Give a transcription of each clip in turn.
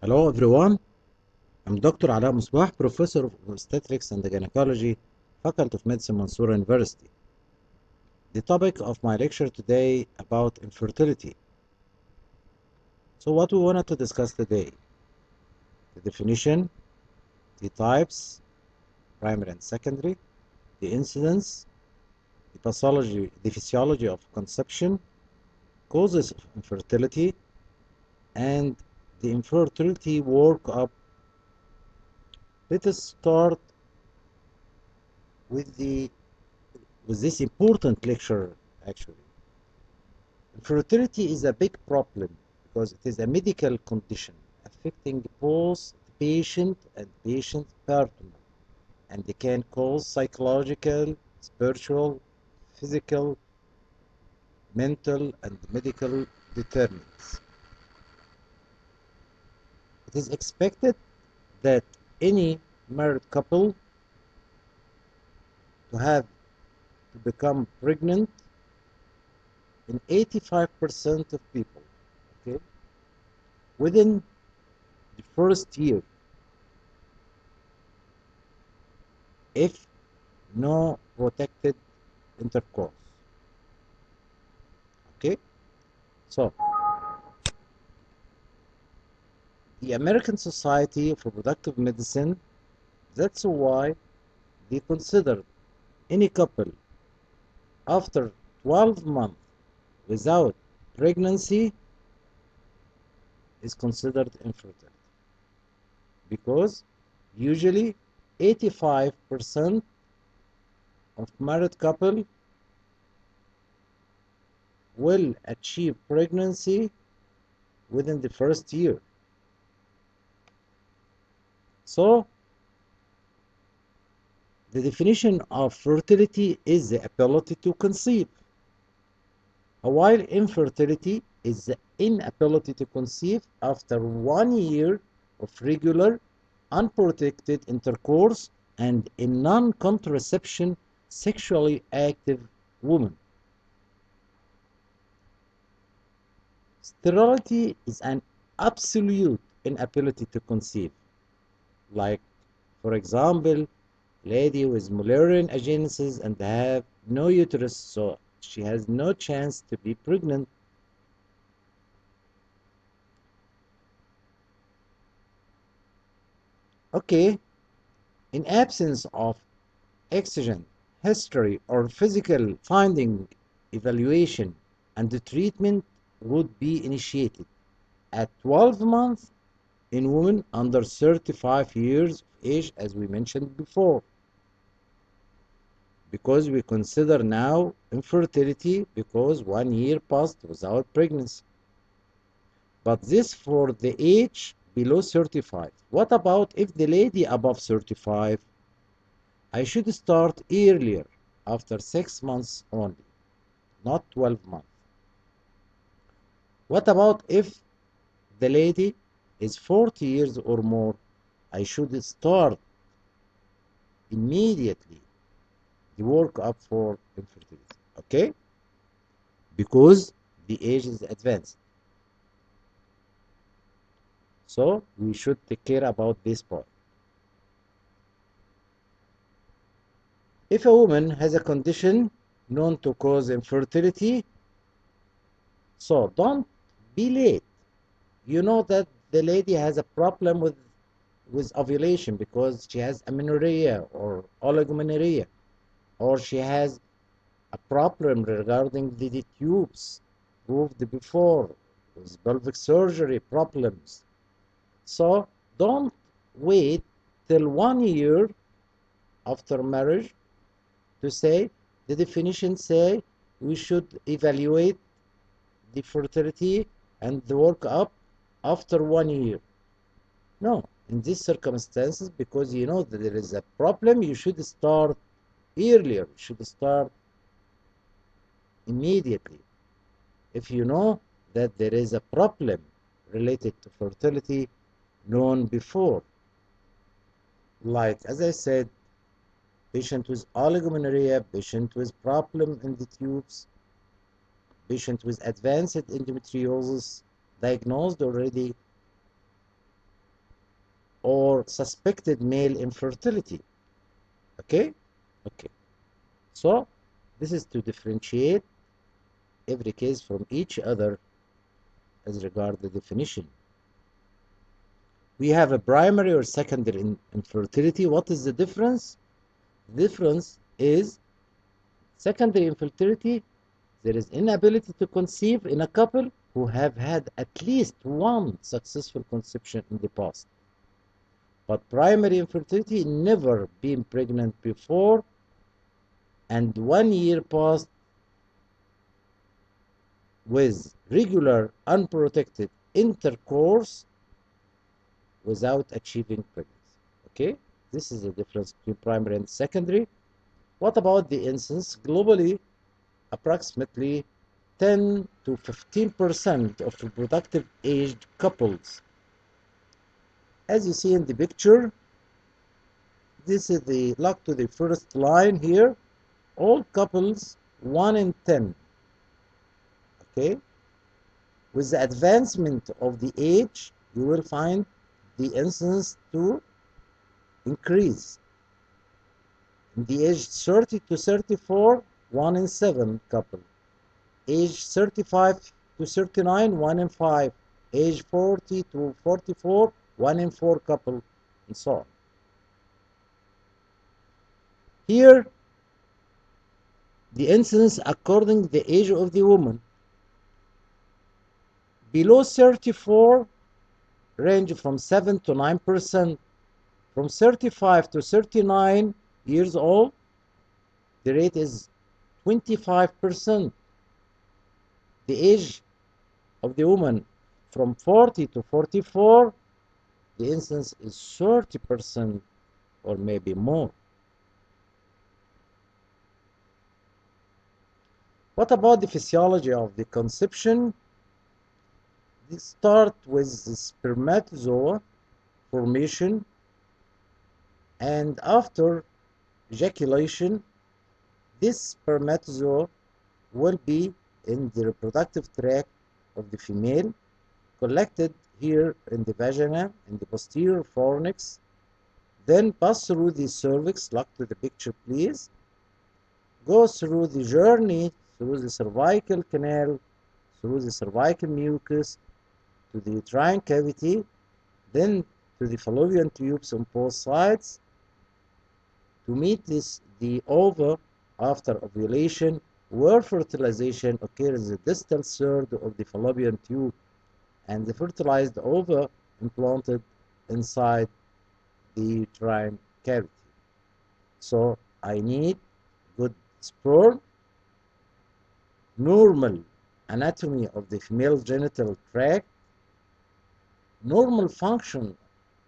Hello everyone, I'm Dr. Ala Musbah, Professor of Obstetrics and Gynecology, Faculty of Medicine, Mansoura University. The topic of my lecture today about infertility. So what we wanted to discuss today, the definition, the types, primary and secondary, the incidence, the pathology, the physiology of conception, causes of infertility, and the infertility workup. Let us start with this important lecture actually. Infertility is a big problem because it is a medical condition affecting both the patient and patient's partner, and it can cause psychological, spiritual, physical, mental, and medical determinants. It is expected that any married couple to become pregnant in 85% of people, okay, within the first year, if no protected intercourse. Okay, so the American Society for Reproductive Medicine, that's why they consider any couple after 12 months without pregnancy is considered infertile, because usually 85% of married couple will achieve pregnancy within the first year. So the definition of fertility is the ability to conceive, while infertility is the inability to conceive after 1 year of regular unprotected intercourse and a non-contraception sexually active woman. Sterility is an absolute inability to conceive, like, for example, lady with Mullerian agenesis and have no uterus, so she has no chance to be pregnant. Okay, in absence of exigent history or physical finding, evaluation and the treatment would be initiated at 12 months in women under 35 years of age, as we mentioned before, because we consider now infertility because 1 year passed without pregnancy. But this for the age below 35. What about if the lady above 35? I should start earlier, after 6 months only, not 12 months. What about if the lady is 40 years or more? I should start immediately the workup for infertility, okay? Because the age is advanced. So we should take care about this part. If a woman has a condition known to cause infertility, so don't be late. You know that the lady has a problem with ovulation because she has amenorrhea or oligomenorrhea, or she has a problem regarding the tubes proved before with pelvic surgery problems. So don't wait till 1 year after marriage to say, the definition say we should evaluate the fertility and the workup after 1 year. No, in these circumstances, because you know that there is a problem, you should start earlier, you should start immediately. If you know that there is a problem related to fertility known before, like as I said, patient with oligomenorrhea, patient with problem in the tubes, patient with advanced endometriosis, diagnosed already or suspected male infertility. Okay? Okay. So this is to differentiate every case from each other as regard the definition. We have a primary or secondary infertility. What is the difference? The difference is secondary infertility, there is inability to conceive in a couple who have had at least one successful conception in the past. But primary infertility, never been pregnant before, and 1 year passed with regular unprotected intercourse without achieving pregnancy. Okay, this is the difference between primary and secondary. What about the incidence? Globally, approximately 10 to 15% of reproductive aged couples. As you see in the picture, this is the look to the first line here. All couples 1 in 10. Okay, with the advancement of the age, you will find the incidence to increase. In the age 30 to 34, 1 in 7 couple. Age 35 to 39, 1 in 5. Age 40 to 44, 1 in 4 couple, and so on. Here, the incidence according to the age of the woman. Below 34, range from 7 to 9%. From 35 to 39 years old, the rate is 25%. The age of the woman from 40 to 44, the incidence is 30% or maybe more. What about the physiology of the conception? We start with the spermatozoa formation, and after ejaculation, this spermatozoa will be in the reproductive tract of the female, collected here in the vagina, in the posterior fornix, then pass through the cervix. Look to the picture, please. Go through the journey through the cervical canal, through the cervical mucus, to the uterine cavity, then to the fallopian tubes on both sides, to meet the ova after ovulation, where fertilization occurs in the distal third of the fallopian tube, and the fertilized ova implanted inside the uterine cavity. So I need good sperm, normal anatomy of the female genital tract, normal function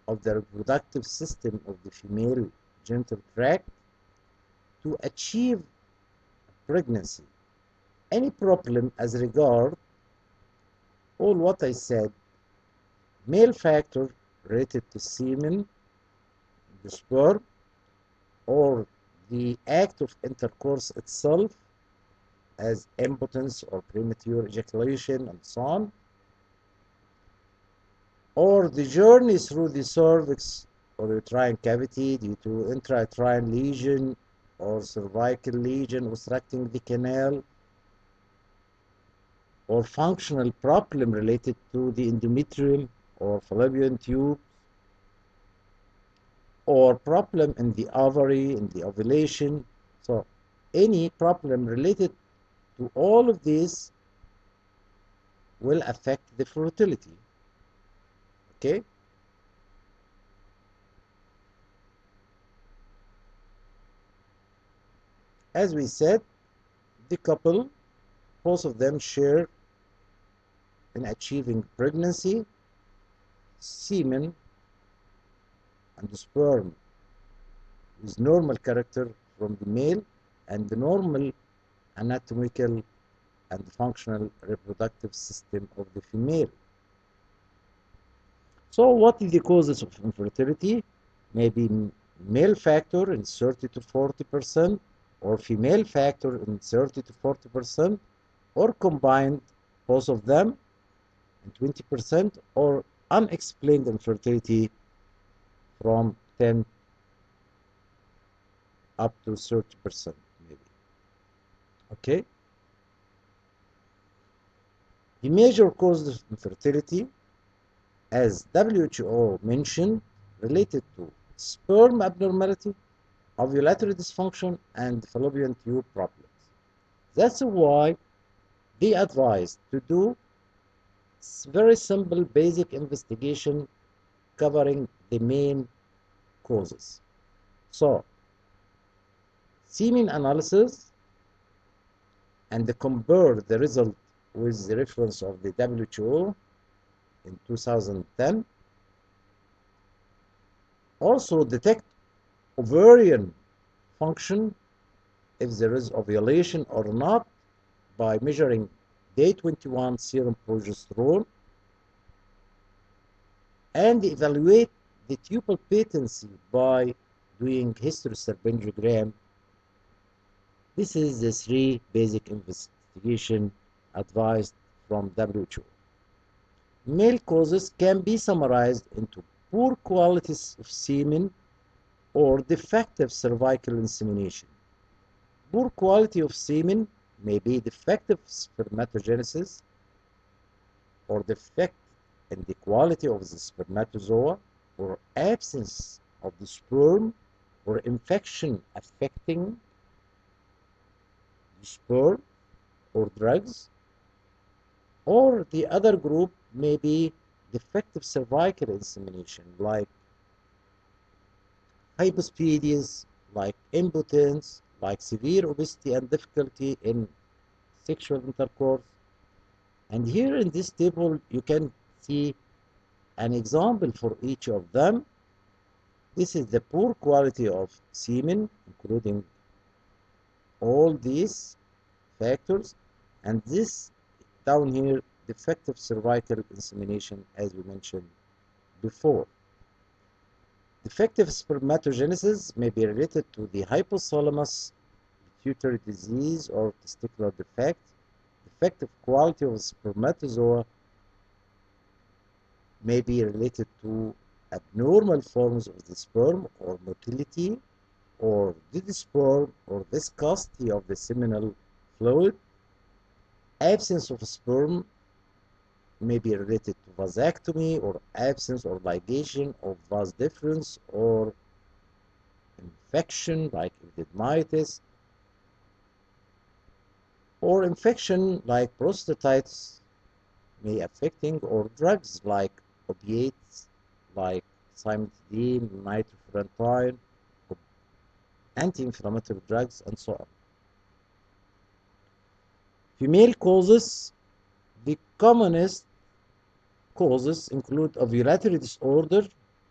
of the reproductive system of the female genital tract to achieve pregnancy. Any problem as regard all what I said, male factor related to semen, the sperm, or the act of intercourse itself as impotence or premature ejaculation and so on, or the journey through the cervix or uterine cavity due to intrauterine lesion or cervical lesion obstructing the canal, or functional problem related to the endometrium or fallopian tube, or problem in the ovary, in the ovulation. So any problem related to all of these will affect the fertility. Okay? As we said, the couple, both of them share in achieving pregnancy, semen and the sperm is normal character from the male, and the normal anatomical and functional reproductive system of the female. So what is the causes of infertility? Maybe male factor in 30 to 40%, or female factor in 30 to 40%, or combined both of them in 20%, or unexplained infertility from 10 up to 30% maybe. Okay. The major causes of infertility, as WHO mentioned, related to sperm abnormality, ovulatory dysfunction, and fallopian tube problems. That's why they advise to do very simple basic investigation covering the main causes. So, semen analysis and compare the result with the reference of the WHO in 2010. Also detect ovarian function if there is ovulation or not by measuring day 21 serum progesterone, and evaluate the tubal patency by doing hysteroscopy. This is the 3 basic investigation advised from WHO. Male causes can be summarized into poor quality of semen or defective cervical insemination. Poor quality of semen may be defective spermatogenesis or defect in the quality of the spermatozoa or absence of the sperm or infection affecting the sperm or drugs, or the other group may be defective cervical insemination like hypospadias, like impotence, like severe obesity and difficulty in sexual intercourse. And here in this table you can see an example for each of them. This is the poor quality of semen, including all these factors, and this down here, defective cervical insemination, as we mentioned before. Defective spermatogenesis may be related to the hypothalamus pituitary disease or testicular defect. Defective quality of spermatozoa may be related to abnormal forms of the sperm or motility or dead sperm or viscosity of the seminal fluid. Absence of sperm may be related to vasectomy or absence or ligation of vas deferens or infection like epididymitis, or infection like prostatitis may affecting, or drugs like opiates like cimetidine, nitrofurantoin, anti-inflammatory drugs, and so on. Female causes, the commonest causes include ovulatory disorder,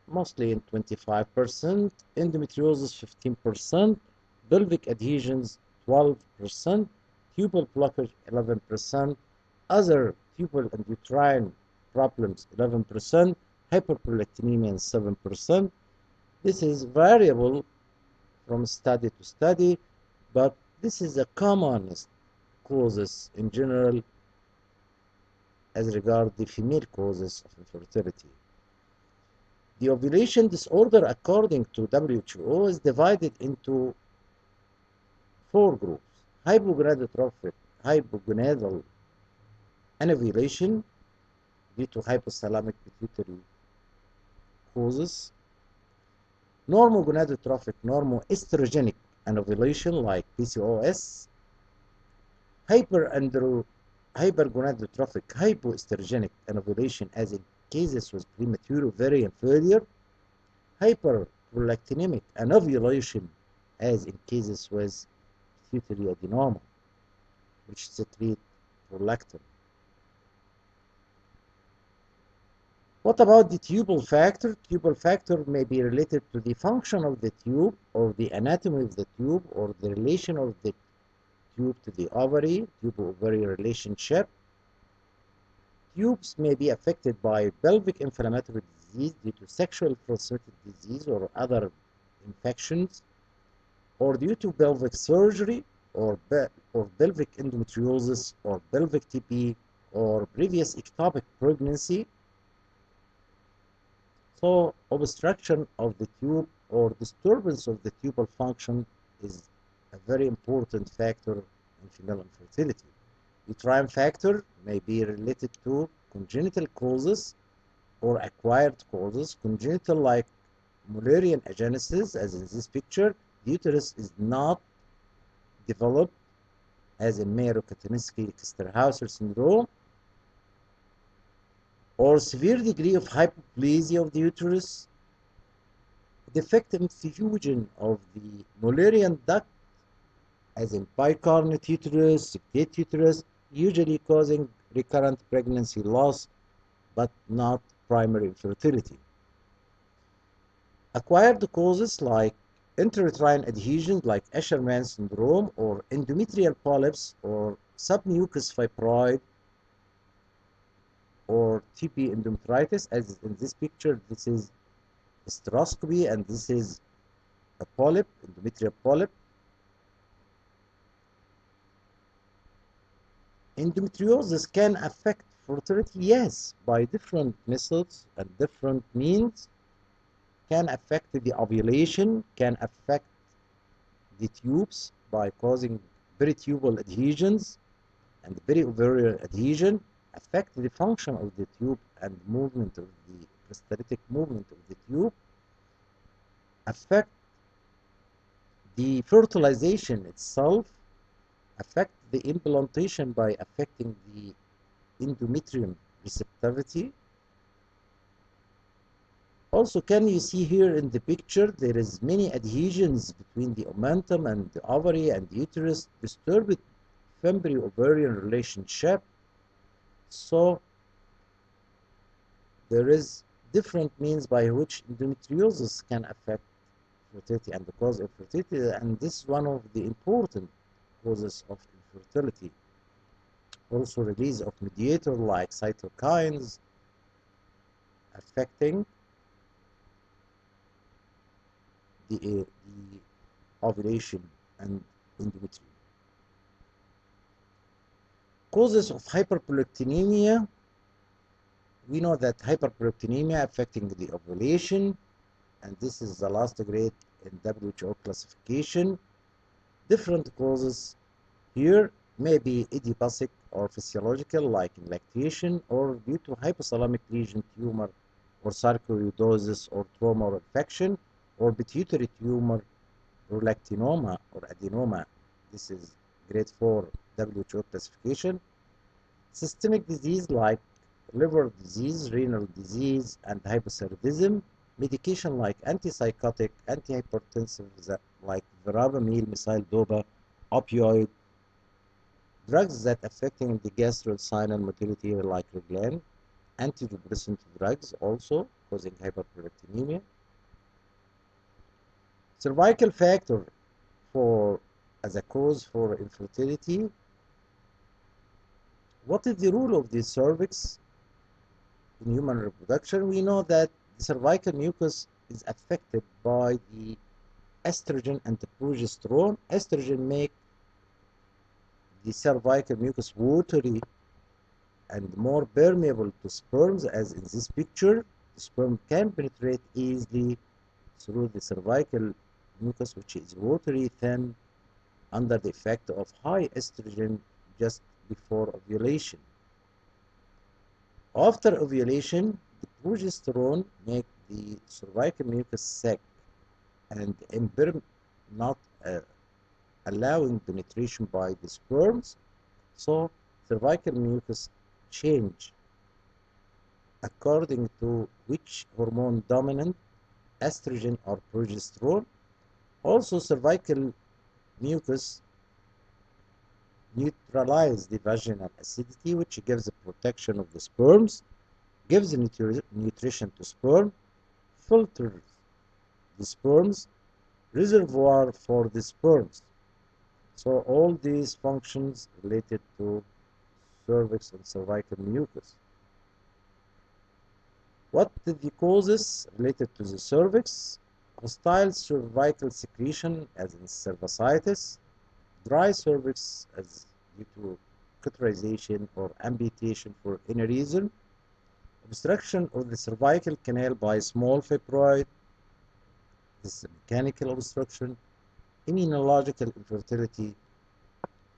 mostly in 25%, endometriosis 15%, pelvic adhesions 12%, tubal blockage 11%, other tubal and uterine problems 11%, hyperprolactinemia 7%. This is variable from study to study, but this is the commonest causes in general as regards the female causes of infertility. The ovulation disorder, according to WHO, is divided into 4 groups: hypogonadotrophic, hypogonadal anovulation due to hypothalamic pituitary causes, normogonadotrophic, normoestrogenic anovulation like PCOS, hypergonadotrophic, hypoestrogenic anovulation as in cases with premature ovarian failure, hyperprolactinemic anovulation as in cases with pituitary adenoma, which secrete prolactin. What about the tubal factor? Tubal factor may be related to the function of the tube or the anatomy of the tube or the relation of the tube to the ovary, tube-ovary relationship. Tubes may be affected by pelvic inflammatory disease due to sexually transmitted disease or other infections, or due to pelvic surgery, or pelvic endometriosis, or pelvic TB, or previous ectopic pregnancy. So obstruction of the tube or disturbance of the tubal function is a very important factor in female infertility. Uterine factor may be related to congenital causes or acquired causes. Congenital, like Mullerian agenesis, as in this picture, the uterus is not developed, as in Mayer-Rokitansky-Westerhauser syndrome, or severe degree of hypoplasia of the uterus, defective fusion of the Mullerian duct, as in bicarnate uterus, septate uterus, usually causing recurrent pregnancy loss, but not primary infertility. Acquired causes like intrauterine adhesions like Asherman syndrome or endometrial polyps or submucous fibroid or TB endometritis, as in this picture. This is hysteroscopy and this is a polyp, endometrial polyp. Endometriosis can affect fertility, yes, by different methods and different means. Can affect the ovulation, can affect the tubes by causing peritubal adhesions and periovarian adhesion, affect the function of the tube and movement of the prostatic movement of the tube, affect the fertilization itself, affect the implantation by affecting the endometrium receptivity. Also, can you see here in the picture, there is many adhesions between the omentum and the ovary and the uterus, disturbed fembry-ovarian relationship. So there is different means by which endometriosis can affect fertility and the cause of fertility, and this is one of the important causes of infertility. Also, release of mediator like cytokines affecting the ovulation and endometrium. Causes of hyperprolactinemia. We know that hyperprolactinemia affecting the ovulation, and this is the last grade in WHO classification. Different causes here may be idiopathic or physiological, like in lactation, or due to hypothalamic lesion tumor or sarcoidosis or trauma or infection, or pituitary tumor, prolactinoma or adenoma. This is grade 4 WHO classification. Systemic disease like liver disease, renal disease, and hypothyroidism. Medication like antipsychotic, antihypertensive like verapamil, mesyl-dopa, opioid. Drugs that affecting the gastrointestinal motility like Reglan. Antidepressant drugs also causing hyperprolactinemia. Cervical factor as a cause for infertility. What is the role of the cervix in human reproduction? We know that the cervical mucus is affected by the estrogen and the progesterone. Estrogen make the cervical mucus watery and more permeable to sperms, as in this picture. The sperm can penetrate easily through the cervical mucus, which is watery, thin, under the effect of high estrogen just before ovulation. After ovulation, the progesterone make the cervical mucus thick and not allowing penetration by the sperms. So cervical mucus change according to which hormone dominant, estrogen or progesterone. Also, cervical mucus neutralize the vaginal acidity, which gives the protection of the sperms, gives nutrition to sperm, filters the sperms, reservoir for the sperms. So all these functions related to cervix and cervical mucus. What are the causes related to the cervix? Hostile cervical secretion, as in cervicitis, dry cervix as due to cauterization or amputation for any reason, obstruction of the cervical canal by small fibroid. This is mechanical obstruction. Immunological infertility,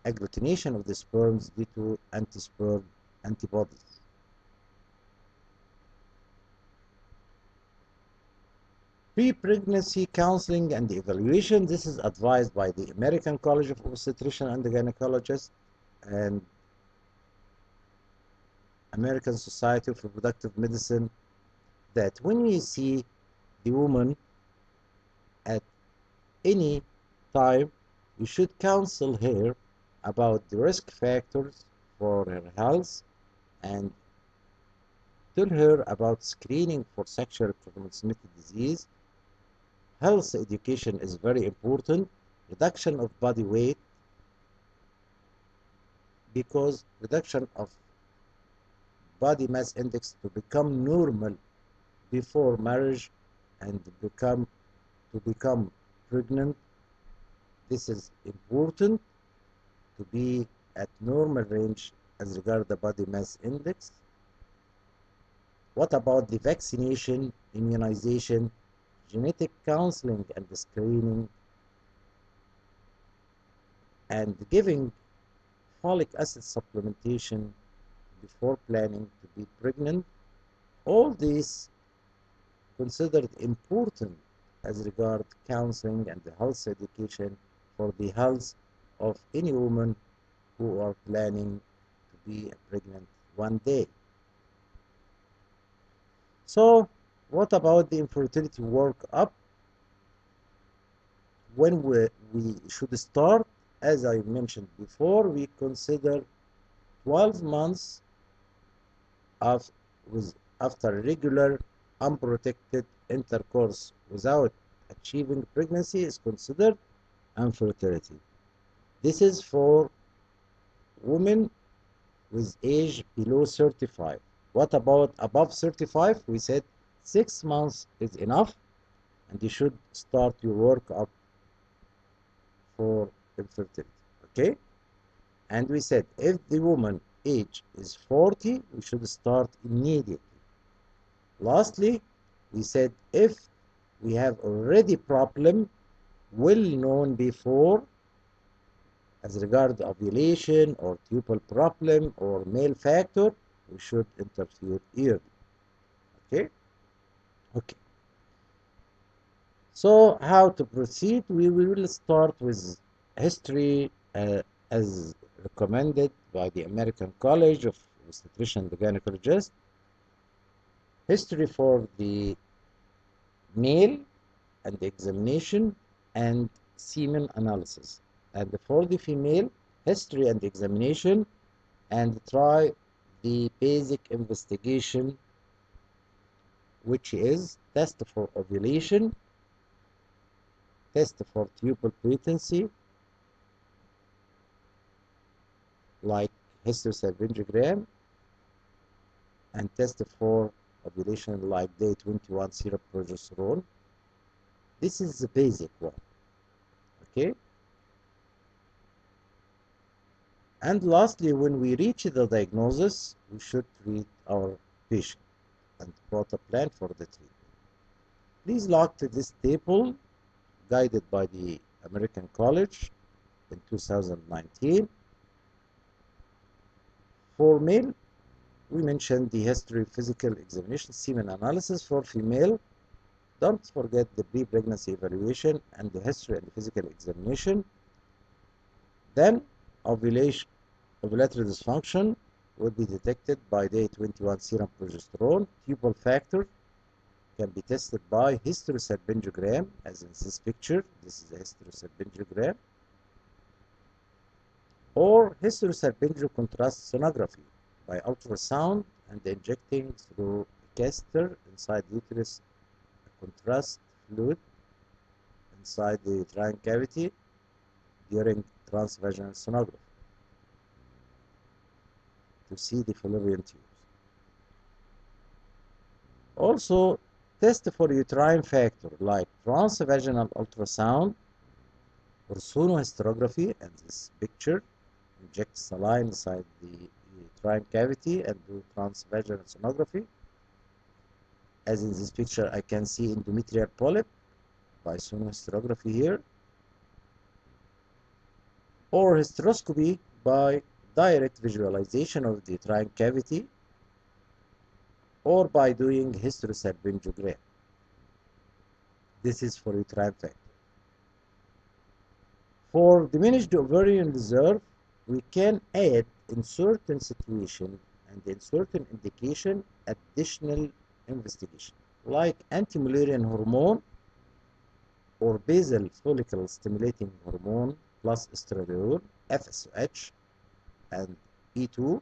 agglutination of the sperms due to anti-sperm antibodies. Pre-pregnancy counseling and evaluation. This is advised by the American College of Obstetricians and Gynecologists and American Society of Reproductive Medicine, that when we see the woman at any time, we should counsel her about the risk factors for her health and tell her about screening for sexually transmitted disease. Health education is very important. Reduction of body weight, because reduction of body mass index to become normal before marriage and to become pregnant. This is important to be at normal range as regard the body mass index. What about the vaccination, immunization, genetic counseling and screening, and giving folic acid supplementation before planning to be pregnant? All these considered important as regard counseling and the health education for the health of any woman who are planning to be pregnant one day. So what about the infertility workup? When we should start, as I mentioned before, we consider 12 months after regular unprotected intercourse without achieving pregnancy is considered infertility. This is for women with age below 35. What about above 35? We said 6 months is enough, and you should start your workup for infertility. Okay? And we said if the woman age is 40, we should start immediately. Lastly, we said if we have already problem well known before as regard ovulation or tubal problem or male factor, we should interfere early. Okay? Okay. So how to proceed? We will start with history as recommended by the American College of Obstetricians and Gynecologists. History for the male and the examination and semen analysis. And for the female, history and examination, and try the basic investigation, which is test for ovulation, test for tubal patency, like hysterosalpingogram, and test for ovulation like day 21 serum progesterone. This is the basic one. Okay? And lastly, when we reach the diagnosis, we should treat our patient and plot a plan for the treatment. Please look to this table guided by the American College in 2019. For male, we mentioned the history, physical examination, semen analysis. For female, don't forget the pre-pregnancy evaluation and the history and the physical examination. Then ovulation, ovulatory dysfunction will be detected by day 21 serum progesterone. Tubal factor can be tested by hysterosalpingogram, as in this picture. This is a hysterosalpingogram. Or hysterosalpingo contrast sonography by ultrasound and injecting through a catheter inside the uterus a contrast fluid inside the uterine cavity during transvaginal sonography to see the fallopian tubes. Also, test for uterine factor like transvaginal ultrasound or sonohysterography, and this picture inject saline inside the uterine cavity and do transvaginal sonography. As in this picture, I can see endometrial polyp by sonohysterography here, or hysteroscopy by direct visualization of the uterine cavity, or by doing hysterosalpingogram. This is for uterine factor. For diminished ovarian reserve, we can add in certain situation and in certain indication additional investigation, like anti-Mullerian hormone or basal follicle stimulating hormone plus estradiol, FSH, and E2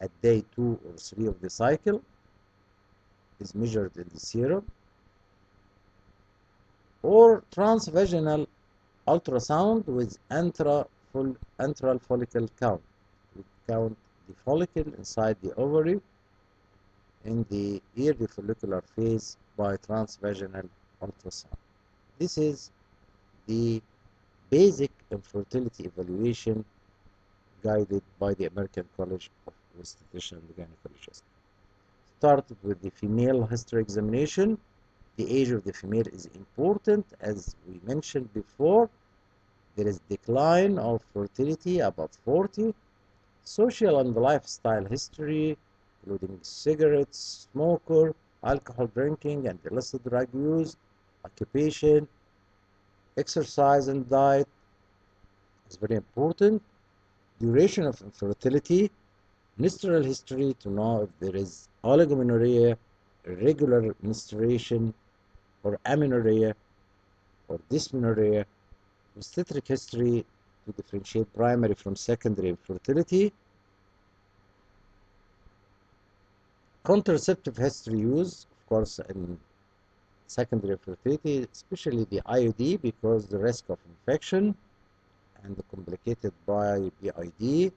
at day 2 or 3 of the cycle is measured in the serum, or transvaginal ultrasound with antral follicle count. We count the follicle inside the ovary in the early follicular phase by transvaginal ultrasound. This is the basic infertility evaluation guided by the American College of Obstetricians and Gynecologists. Started with the female history examination. The age of the female is important. As we mentioned before, there is decline of fertility above 40. Social and lifestyle history, including cigarettes, smoker, alcohol drinking, and illicit drug use, occupation, exercise and diet is very important. Duration of infertility, menstrual history to know if there is oligomenorrhea, irregular menstruation, or amenorrhea, or dysmenorrhea, obstetric history to differentiate primary from secondary infertility, contraceptive history use, of course, in secondary infertility, especially the IUD, because the risk of infection and complicated by PID,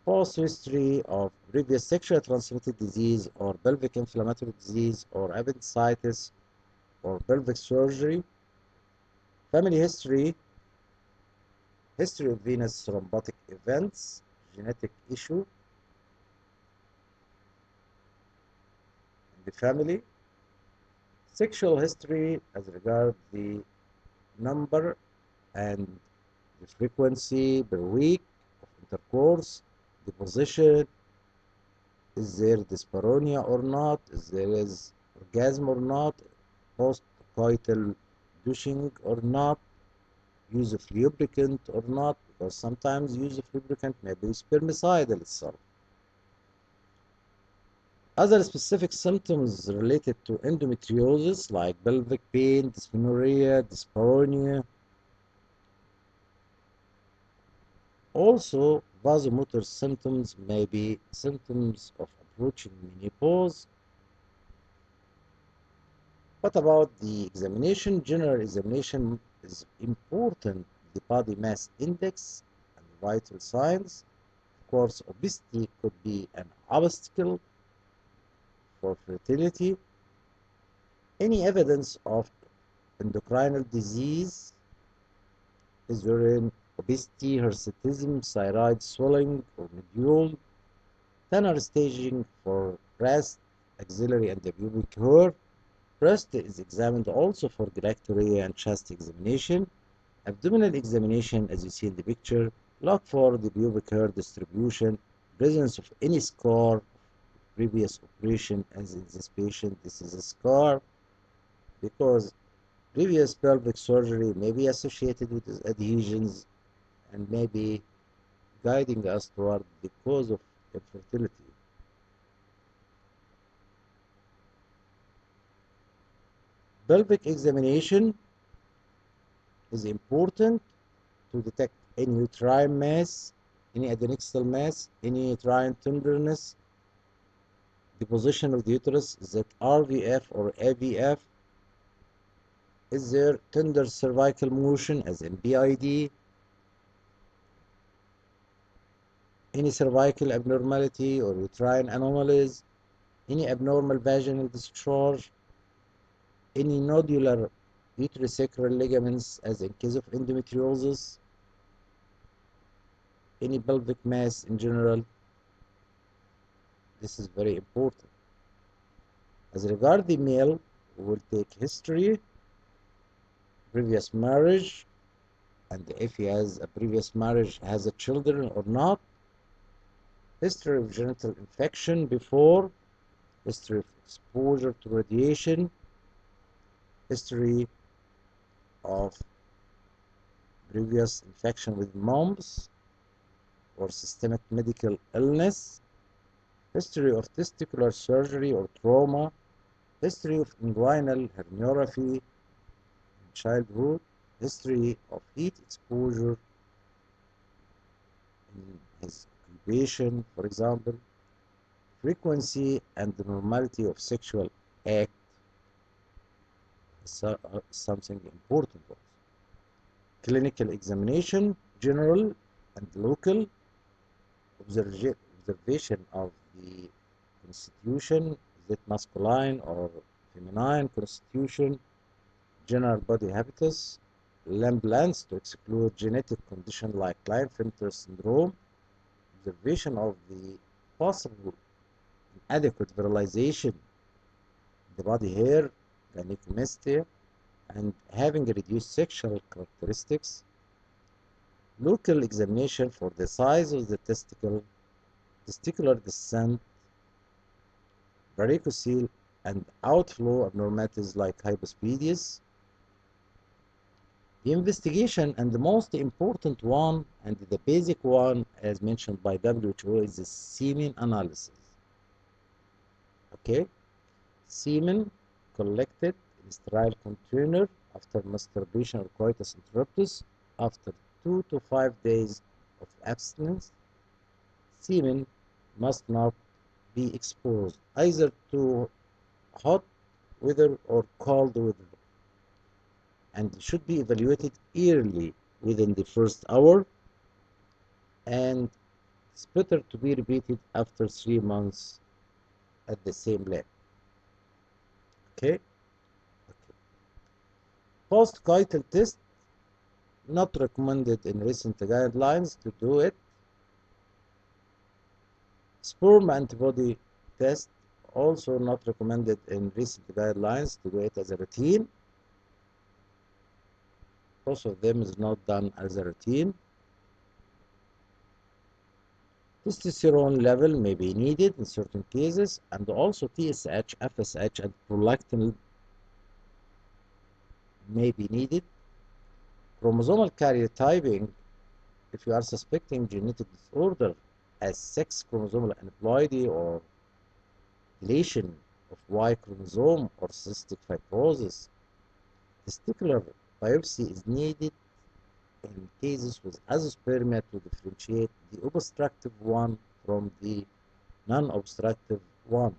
past history of previous sexually transmitted disease or pelvic inflammatory disease or appendicitis or pelvic surgery, family history, history of venous thrombotic events, genetic issue in the family, sexual history as regards the number and the frequency per week of intercourse, the position, is there dyspareunia or not, is there is orgasm or not, post-coital douching or not, use of lubricant or not, because sometimes use of lubricant may be spermicidal itself. Other specific symptoms related to endometriosis like pelvic pain, dysmenorrhea, dyspareunia. Also, vasomotor symptoms may be symptoms of approaching menopause. What about the examination? General examination is important. The body mass index and vital signs. Of course, obesity could be an obstacle for fertility. Any evidence of endocrinal disease, is urine, obesity, hirsutism, thyroid swelling or nodule, tenor staging for breast, axillary, and the pubic hair. Breast is examined also for galactorrhea and chest examination. Abdominal examination, as you see in the picture, look for the pubic hair distribution, presence of any scar, previous operation, as in this patient, this is a scar, because previous pelvic surgery may be associated with adhesions and may be guiding us toward the cause of infertility. Pelvic examination is important to detect any uterine mass, any adnexal mass, any uterine tenderness, the position of the uterus, is it RVF or AVF? Is there tender cervical motion as in PID? Any cervical abnormality or uterine anomalies? Any abnormal vaginal discharge? Any nodular uterosacral ligaments as in case of endometriosis? Any pelvic mass in general? This is very important. As regard the male, we will take history, previous marriage, and if he has a previous marriage, has a children or not, history of genital infection before, history of exposure to radiation, history of previous infection with mumps or systemic medical illness, history of testicular surgery or trauma, history of inguinal herniorrhaphy in childhood, history of heat exposure in his occupation, for example, frequency and the normality of sexual act is something important also. Clinical examination, general and local, observation of the constitution, is it masculine or feminine constitution, general body habitus, lamblance to exclude genetic condition like Klinefelter syndrome, observation of the possible inadequate virilization, the body hair, gynecomastia, and having reduced sexual characteristics, local examination for the size of the testicle, testicular descent, varicocele, and outflow abnormalities like hypospadias. The investigation, and the most important one and the basic one as mentioned by WHO, is the semen analysis. Okay, semen collected in sterile container after masturbation or coitus interruptus after 2 to 5 days of abstinence. Semen must not be exposed either to hot weather or cold weather, and should be evaluated yearly within the first hour, and it's better to be repeated after 3 months at the same lab. Okay. Post-coital test, not recommended in recent guidelines to do it. Sperm antibody test, also not recommended in recent guidelines to do it as a routine. Most of them is not done as a routine. Testosterone level may be needed in certain cases, and also TSH, FSH, and prolactin may be needed. Chromosomal karyotyping, if you are suspecting genetic disorder as sex chromosomal aneuploidy or deletion of Y chromosome or cystic fibrosis, testicular biopsy is needed in cases with azoospermia to differentiate the obstructive one from the non-obstructive one.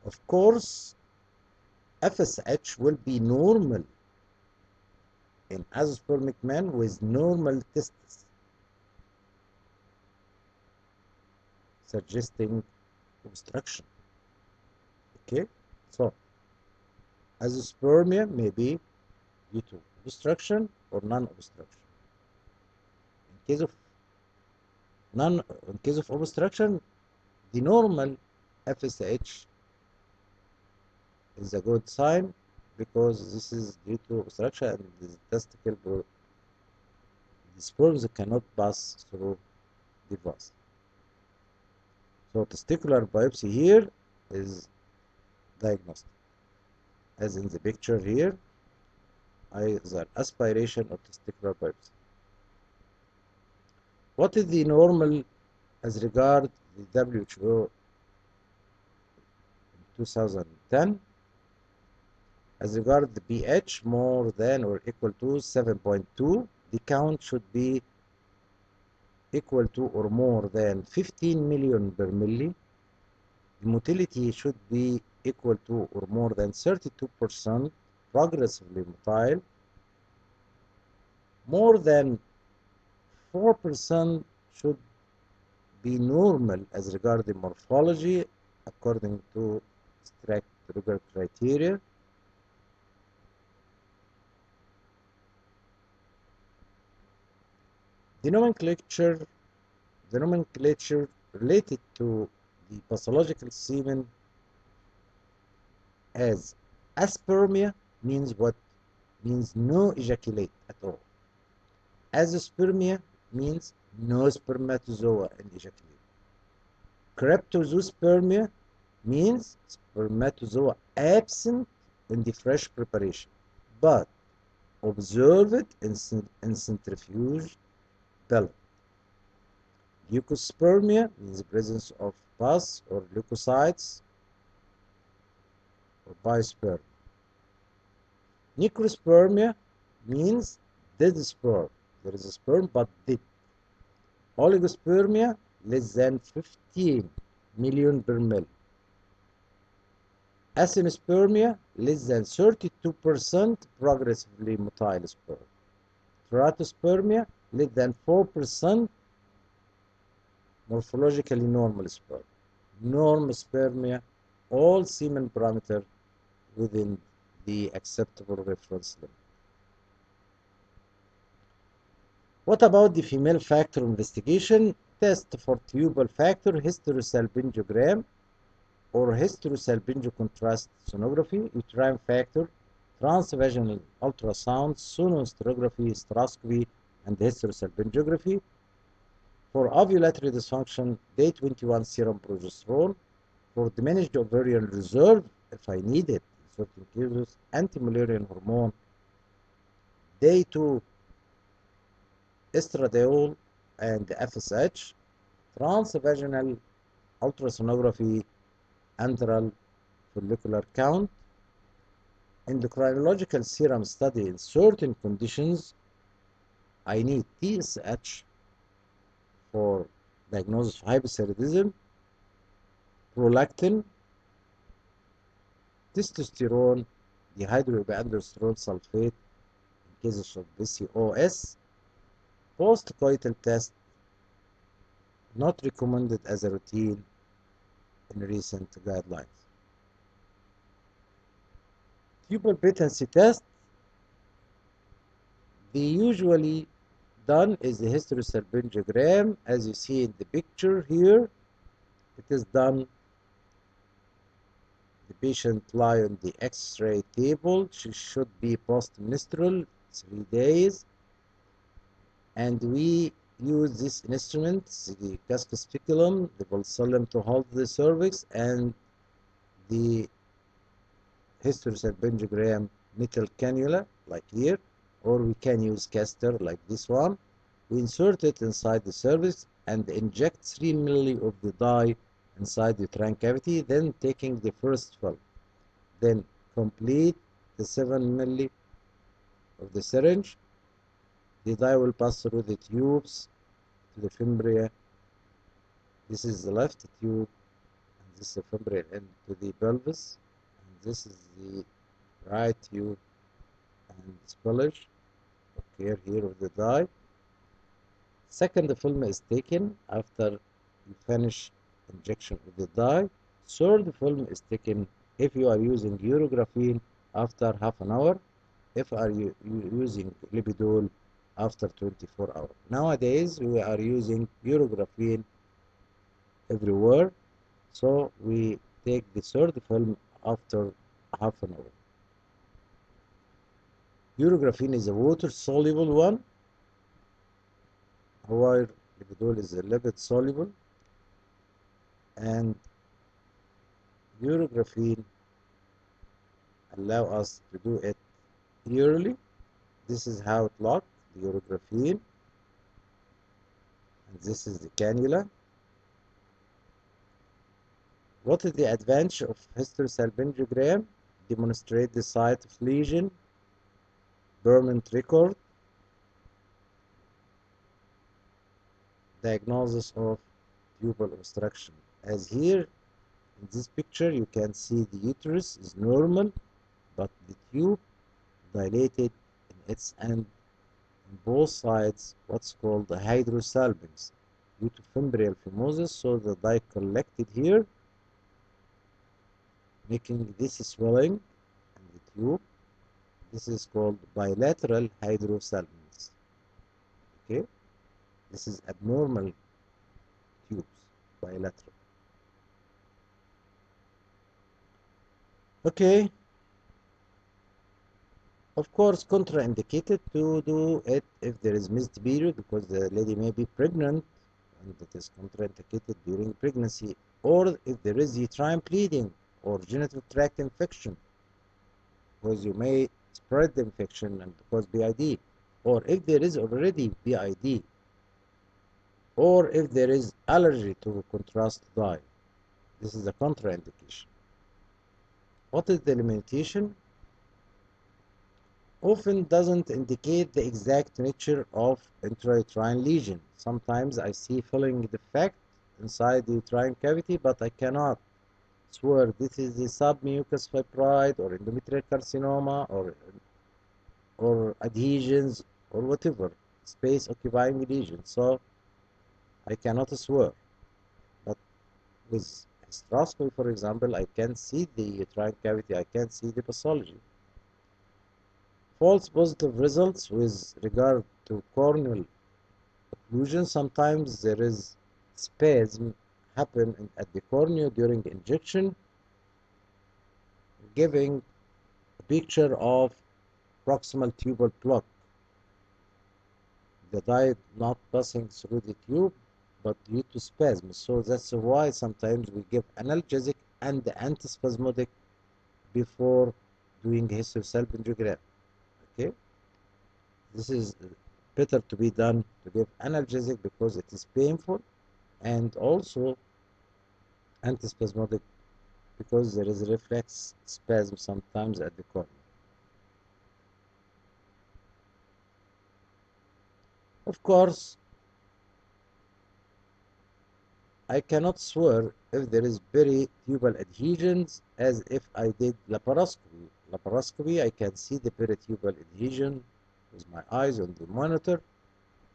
Of course, FSH will be normal in azoospermic men with normal testes, suggesting obstruction. Okay, so azoospermia may be due to obstruction or non-obstruction. In case of obstruction, the normal FSH is a good sign, because this is due to obstruction and the testicle or the sperms cannot pass through the vas. So testicular biopsy here is diagnostic, as in the picture here, either aspiration or testicular biopsy. What is the normal as regard the WHO in 2010? As regard the pH more than or equal to 7.2, the count should be equal to or more than 15 million per milli. The motility should be equal to or more than 32% progressively motile. More than 4% should be normal as regard the morphology according to strict rigor criteria. The nomenclature related to the pathological semen as aspermia means what? Means no ejaculate at all. Azoospermia means no spermatozoa in ejaculate. Cryptozoospermia means spermatozoa absent in the fresh preparation, but observed in centrifuge pellet. Leucospermia means the presence of pus or leukocytes or biosperm. Necrospermia means dead sperm. There is a sperm but dead. Oligospermia less than 15 million per mil. Acinospermia less than 32% progressively motile sperm. Teratospermia less than 4% morphologically normal sperm. Normospermia, all semen parameter within the acceptable reference limit. What about the female factor investigation? Test for tubal factor, hysterosalpingogram or hysterosalpingocontrast sonography, uterine factor, transvaginal ultrasound, sonohysterography, hysteroscopy, and hysterosalpingography. For ovulatory dysfunction, day 21 serum progesterone. For diminished ovarian reserve, if I need it, in certain cases, anti-Mullerian hormone. Day 2 estradiol and FSH, transvaginal ultrasonography, antral follicular count. Endocrinological serum study in certain conditions, I need TSH for diagnosis of hypothyroidism, prolactin, testosterone, dihydroepiandrosterone sulfate in cases of PCOS, post-coital test, not recommended as a routine in recent guidelines. Tubal patency test, the usually done is the hysterosalpingogram, as you see in the picture here. It is done, the patient lie on the X-ray table. She should be post-menstrual, 3 days, and we use this instrument, the cascus speculum, the valsalem to hold the cervix, and the hysterosalpingogram metal cannula, like here, or we can use caster like this one. We insert it inside the cervix and inject 3 ml of the dye inside the uterine cavity, then taking the first film. Then complete the 7 ml of the syringe. The dye will pass through the tubes to the fimbria. This is the left tube, and this is the fimbria end to the pelvis. And this is the right tube and spillage occur here of the dye. Second film is taken after you finish injection of the dye. Third film is taken if you are using urographene after half an hour. If are you using lipidol after 24 hours. Nowadays we are using urographene everywhere, so we take the third film after half an hour. Urographene is a water soluble one, while lipidol is a lipid soluble, and urographene allow us to do it yearly. This is how it looks, the urographene, and this is the cannula. What is the advantage of hysterosalpingogram? Demonstrate the site of lesion, Berman record, diagnosis of tubal obstruction. As here in this picture you can see the uterus is normal, but the tube dilated in its end on both sides, what's called the hydrosalpinx, due to fimbrial phimosis. So the dye collected here, making this swelling in the tube. This is called bilateral hydrosalpinx. Okay, this is abnormal tubes, bilateral. Okay, of course, contraindicated to do it if there is missed period because the lady may be pregnant and it is contraindicated during pregnancy, or if there is uterine bleeding or genital tract infection because you may spread the infection and cause BID, or if there is already BID, or if there is allergy to contrast dye. This is a contraindication. What is the limitation? Often doesn't indicate the exact nature of intrauterine lesion. Sometimes I see filling defect inside the uterine cavity, but I cannot swear this is the submucous fibroid or endometrial carcinoma or adhesions or whatever space occupying lesion. So I cannot swear. But with hysteroscopy, for example, I can see the uterine cavity, I can see the pathology. False positive results with regard to corneal occlusion. Sometimes there is spasm happen at the cornea during injection, giving a picture of proximal tubal block. The dye not passing through the tube, but due to spasm. So that's why sometimes we give analgesic and antispasmodic before doing hysterosalpingogram. Okay, this is better to be done to give analgesic because it is painful, and also antispasmodic because there is reflex spasm sometimes at the cornea. Of course, I cannot swear if there is peritubal adhesions as if I did laparoscopy. Laparoscopy, I can see the peritubal adhesion with my eyes on the monitor,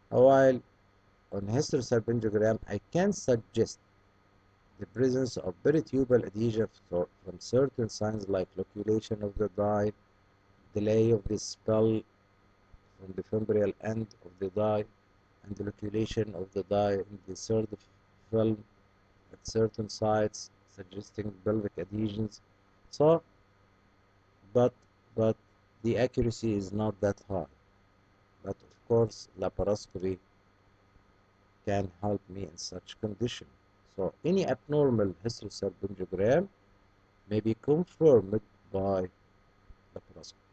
while on hysterosalpingogram, I can suggest the presence of peritubal adhesion from certain signs like loculation of the dye, delay of the spell from the fimbrial end of the dye, and the loculation of the dye in the third film at certain sites, suggesting pelvic adhesions. So, but but the accuracy is not that high. But of course, laparoscopy can help me in such condition. So any abnormal hysterosalpingogram may be confirmed by laparoscopy.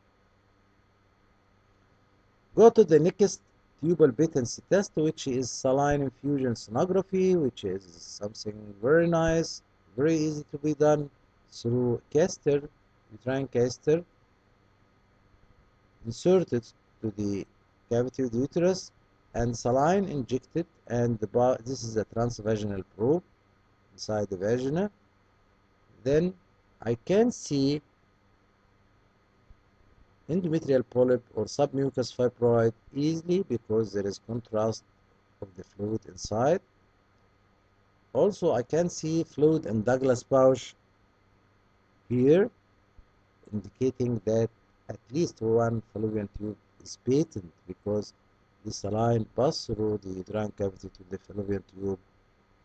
Go to the next tubal patency test, which is saline infusion sonography, which is something very nice, very easy to be done through caster, uterine caster, inserted to the cavity of the uterus, and saline injected, and this is a transvaginal probe inside the vagina. Then I can see endometrial polyp or submucous fibroid easily because there is contrast of the fluid inside. Also, I can see fluid in Douglas pouch here, indicating that at least one fallopian tube is patent because the saline pass through the uterine cavity to the fallopian tube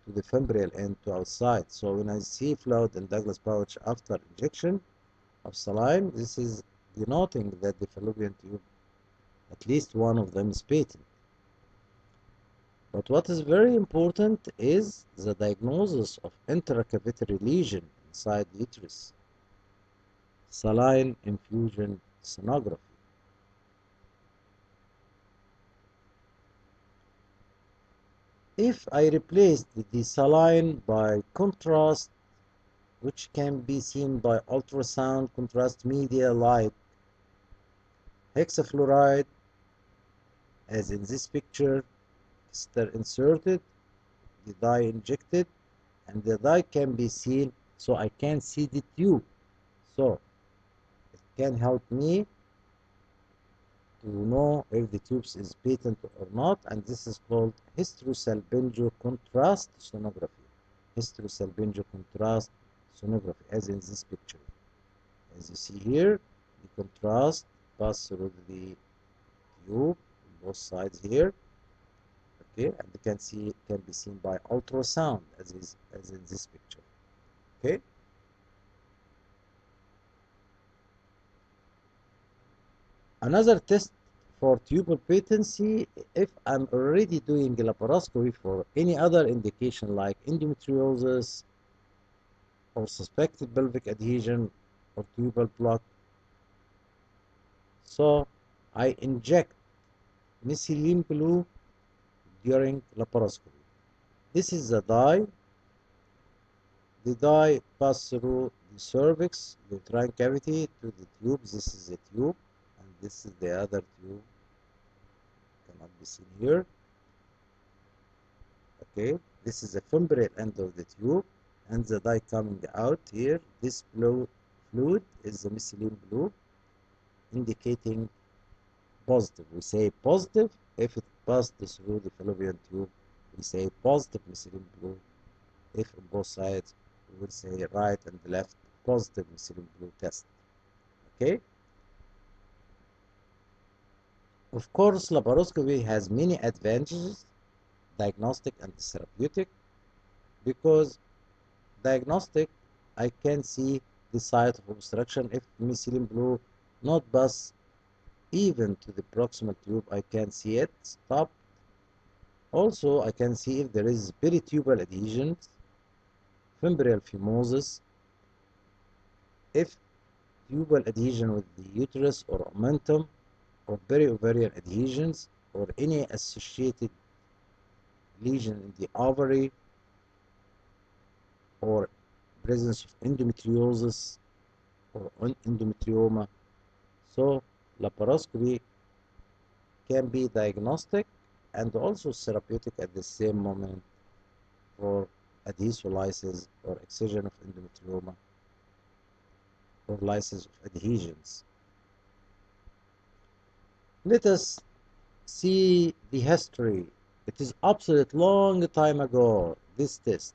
to the fimbrial end to outside. So when I see fluid in Douglas pouch after injection of saline, this is denoting that the fallopian tube, at least one of them, is patent. But what is very important is the diagnosis of intracavitary lesion inside the uterus. Saline infusion sonography. If I replaced the saline by contrast, which can be seen by ultrasound contrast media like hexafluoride, as in this picture, inserted, the dye injected, and the dye can be seen, so I can see the tube. So it can help me to know if the tubes is patent or not, and this is called hysterosalpingo contrast sonography. Hysterosalpingo contrast sonography, as in this picture. As you see here, the contrast pass through the tube on both sides here. Okay, and you can be seen by ultrasound as in this picture. Okay. Another test for tubal patency, if I'm already doing laparoscopy for any other indication like endometriosis or suspected pelvic adhesion or tubal block, so I inject methylene blue during laparoscopy. This is the dye. The dye passes through the cervix, the uterine cavity to the tube. This is the tube, and this is the other tube. Cannot be seen here. Okay, this is the fimbrial end of the tube, and the dye coming out here. This blue fluid is the methylene blue, indicating positive. We say positive if it passed through the fallopian tube. We say positive methylene blue. If on both sides, we will say right and left positive methylene blue test. Okay. Of course, laparoscopy has many advantages, diagnostic and therapeutic, because diagnostic, I can see the site of obstruction. If methylene blue not pass even to the proximal tube, I can see it stop. Also, I can see if there is peritubal adhesions, fimbrial phimosis, if tubal adhesion with the uterus or omentum, or periovarian adhesions, or any associated lesion in the ovary, or presence of endometriosis or endometrioma. So laparoscopy can be diagnostic and also therapeutic at the same moment for adhesolysis or excision of endometrioma or lysis of adhesions. Let us see the history. It is obsolete long time ago, this test.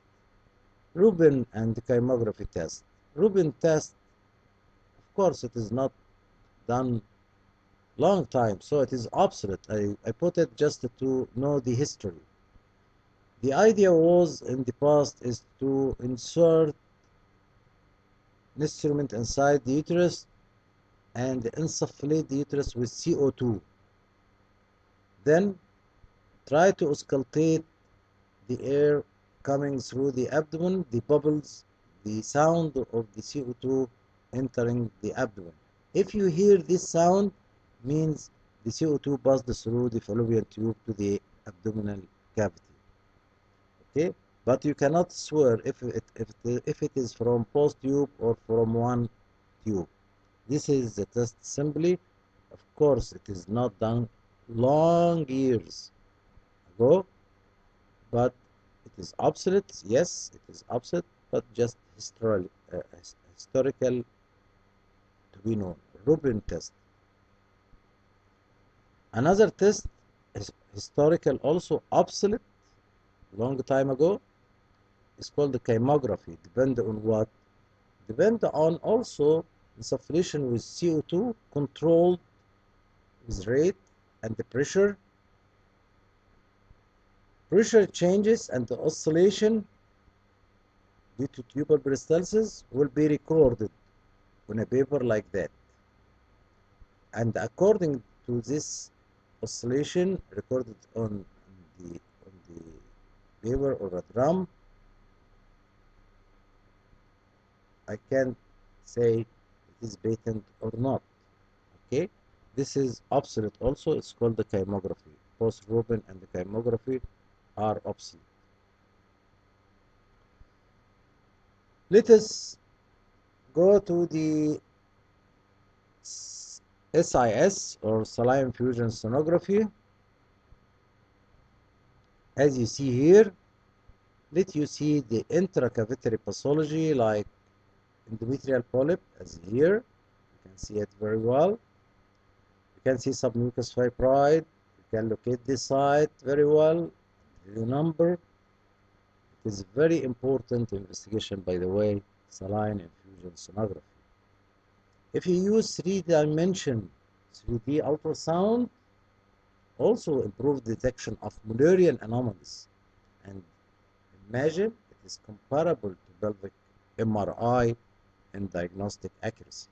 Rubin and chymography test. Rubin test, of course, it is not done long time, so it is obsolete. I put it just to know the history. The idea was in the past is to insert an instrument inside the uterus and insufflate the uterus with CO2. Then try to auscultate the air coming through the abdomen, the bubbles, the sound of the CO2 entering the abdomen. If you hear this sound, means the CO2 passed through the fallopian tube to the abdominal cavity. Okay, but you cannot swear if it is from both tube or from one tube. This is the test simply. Of course, it is not done long years ago, but it is obsolete. Yes, it is obsolete, but just historical to be known. Rubin test. Another test is historical, also obsolete, long time ago. It's called the chymography. Depend on what? Depend on also insufflation with CO2 controlled with rate and the pressure. Pressure changes and the oscillation due to tubal peristalsis will be recorded on a paper like that. And according to this oscillation recorded on the paper or a drum, I can say it is patent or not. Okay, this is obsolete also. It's called the chymography. Both Rubin and the chymography are obsolete. Let us go to the SIS or saline fusion sonography. As you see here, let you see the intracavitary pathology like endometrial polyp as here. You can see it very well. You can see submucous fibroid. You can locate this site very well. The number. It is very important investigation, by the way, saline infusion sonography. If you use 3-dimension 3D ultrasound, also improve detection of Mullerian anomalies. And imagine it is comparable to pelvic MRI in diagnostic accuracy.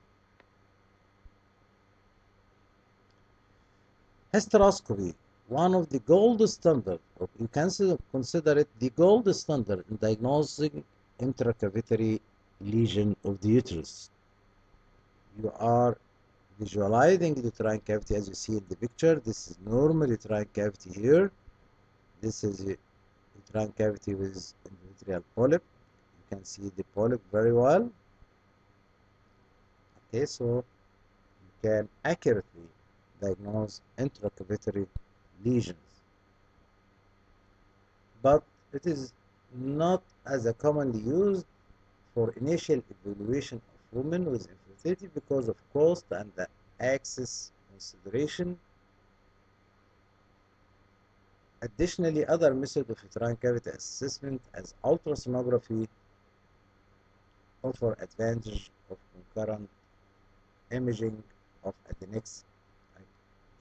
Hysteroscopy, one of the gold standard, or you can consider it the gold standard in diagnosing intracavitary lesion of the uterus. You are visualizing the uterine cavity as you see in the picture. This is normal uterine cavity here. This is a uterine cavity with endometrial polyp. You can see the polyp very well. Okay, so you can accurately diagnose intracavitary lesions. But it is not as commonly used for initial evaluation of women with infertility because of cost and the access consideration. Additionally, other methods of uterine cavity assessment as ultrasonography offer advantage of concurrent imaging of adnexy. I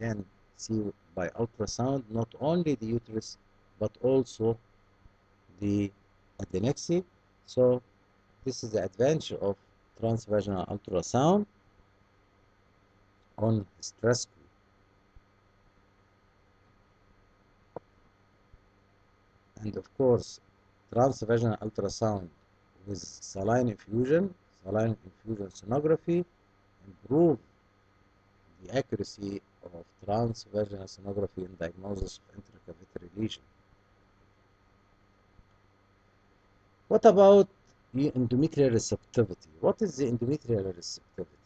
can see by ultrasound not only the uterus but also the adnexy. So this is the advantage of transvaginal ultrasound on hysteroscopy. And of course, transvaginal ultrasound with saline infusion sonography improve the accuracy of transvaginal sonography in diagnosis of intracavitary lesion. What about the endometrial receptivity? What is the endometrial receptivity?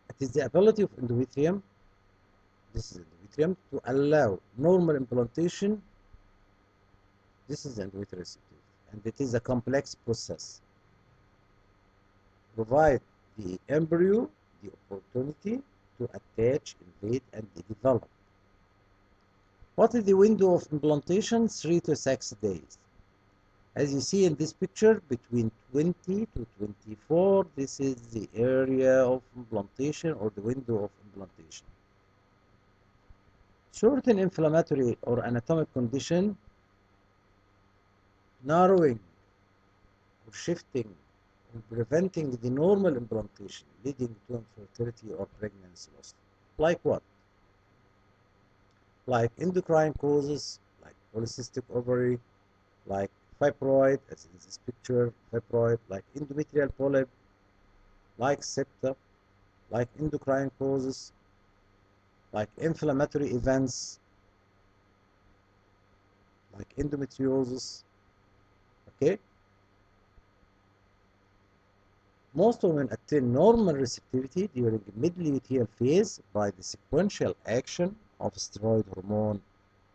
It is the ability of endometrium, this is endometrium, to allow normal implantation. This is endometrial receptivity, and it is a complex process. Provide the embryo the opportunity to attach, invade, and develop. What is the window of implantation? 3 to 6 days. As you see in this picture, between 20 to 24, this is the area of implantation or the window of implantation. Certain inflammatory or anatomic condition, narrowing or shifting or preventing the normal implantation, leading to infertility or pregnancy loss. Like what? Like endocrine causes, like polycystic ovary, like fibroid, as in this picture, fibroid, like endometrial polyp, like septa, like endocrine causes, like inflammatory events, like endometriosis. Okay? Most women attain normal receptivity during the mid-luteal phase by the sequential action of steroid hormone,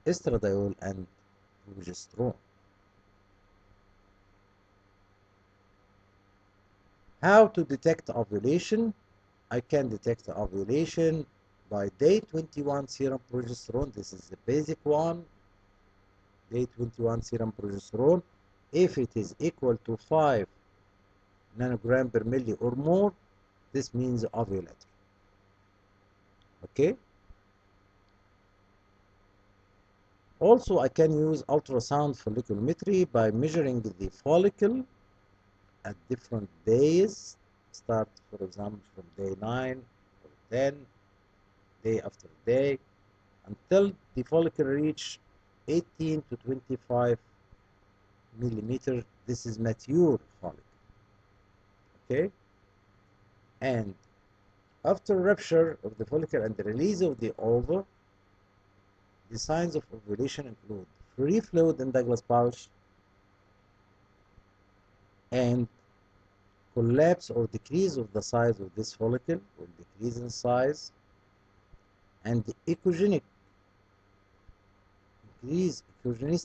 estradiol, and progesterone. How to detect ovulation? I can detect ovulation by day 21 serum progesterone. This is the basic one. Day 21 serum progesterone. If it is equal to 5 nanogram per milli or more, this means ovulator. Okay? Also, I can use ultrasound folliculometry by measuring the follicle at different days. Start, for example, from day 9 or 10, day after day, until the follicle reach 18 to 25 millimeter. This is mature follicle. Okay? And after rupture of the follicle and the release of the ova, the signs of ovulation include free fluid in Douglas pouch and collapse or decrease of the size of this follicle will decrease in size, and the echogenicity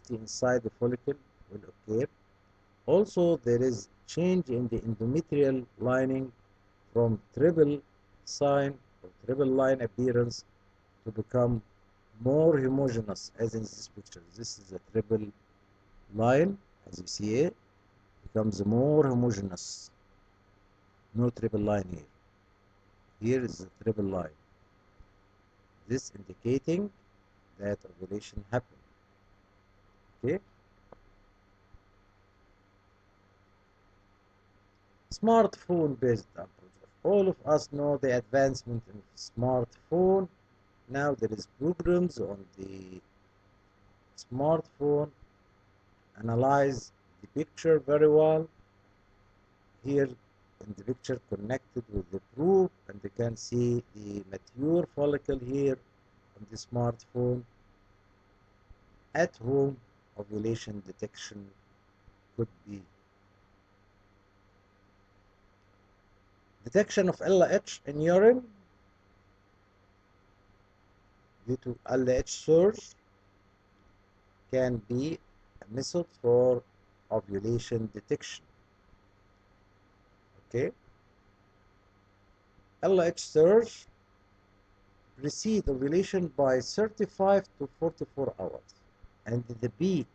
inside the follicle will occur. Also, there is change in the endometrial lining from triple sign or triple line appearance to become more homogeneous, as in this picture. This is a triple line, as you see it, becomes more homogeneous. No triple line here. Here is a triple line. This indicating that ovulation happened. Okay? Smartphone based approach. All of us know the advancement in smartphone Now there is programs on the smartphone analyze the picture very well. Here in the picture connected with the probe, and you can see the mature follicle here on the smartphone. At home ovulation detection could be detection of LH in urine due to LH surge can be a method for ovulation detection. Okay, LH surge precedes ovulation by 35 to 44 hours, and the peak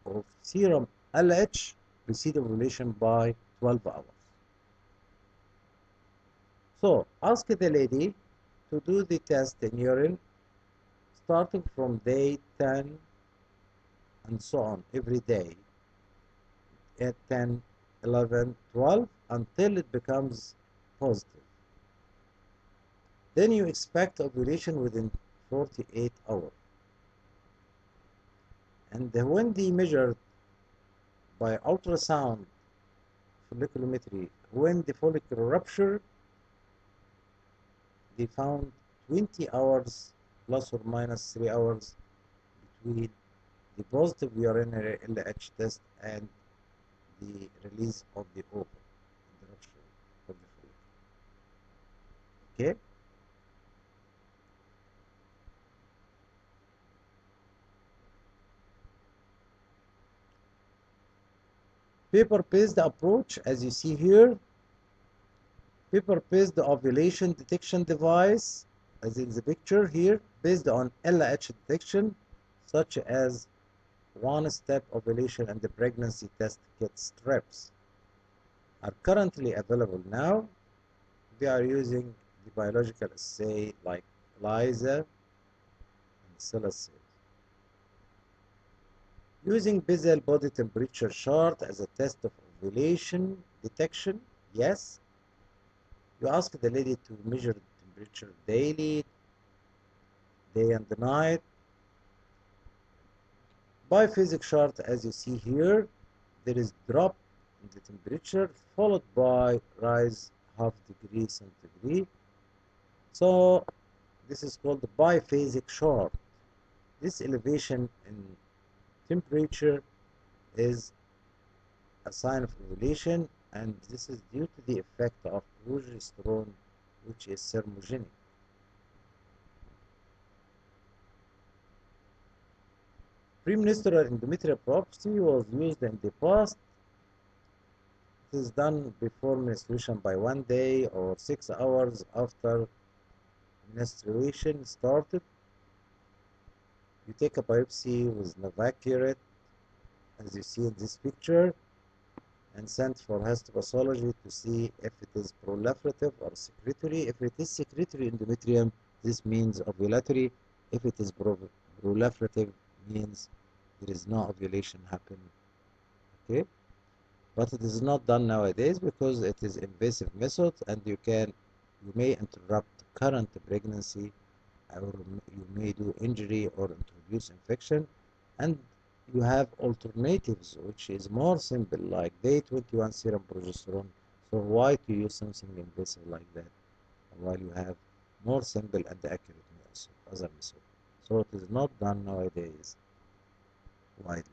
of serum LH precedes ovulation by 12 hours. So ask the lady to do the test in urine starting from day 10 and so on every day at 10, 11, 12 until it becomes positive. Then you expect ovulation within 48 hours. And when they measured by ultrasound folliculometry, when the follicle ruptured, they found 20 hours plus or minus 3 hours between the positive urinary LH test and the release of the ovum, the rupture of the follicle. Okay? Paper-based approach, as you see here, paper-based ovulation detection device, as in the picture here, based on LH detection, such as one-step ovulation and the pregnancy test kit strips, are currently available now. They are using the biological assay like ELISA and SIS. Using basal body temperature chart as a test of ovulation detection, yes. You ask the lady to measure the temperature daily, day and night. Biphasic chart, as you see here, there is drop in the temperature followed by rise half degree centigrade. So this is called the biphasic chart. This elevation in temperature is a sign of ovulation, and this is due to the effect of progesterone, which is thermogenic. Premenstrual endometrial biopsy was used in the past. It is done before menstruation by 1 day or 6 hours after menstruation started. You take a biopsy with Novacurate, as you see in this picture, and sent for histopathology to see if it is proliferative or secretory. If it is secretory endometrium, this means ovulatory. If it is proliferative, means there is no ovulation happening. Okay, but it is not done nowadays because it is invasive method, and you may interrupt current pregnancy, or you may do injury or introduce infection, and you have alternatives which is more simple like day 21 serum progesterone. So why to use something invasive like that while you have more simple and accurate other method? So it is not done nowadays widely.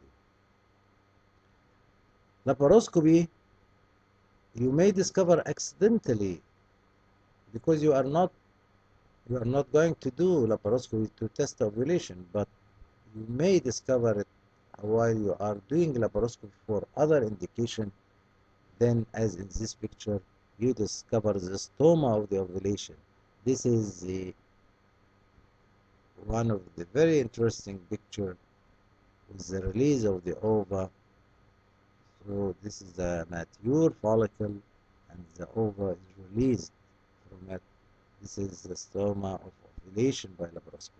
Laparoscopy, you may discover accidentally because you are not going to do laparoscopy to test ovulation, but you may discover it while you are doing laparoscopy for other indication. Then, as in this picture, you discover the stoma of the ovulation. This is one of the very interesting picture with the release of the ova. So this is the mature follicle, and the ova is released from it. This is the stoma of ovulation by laparoscopy.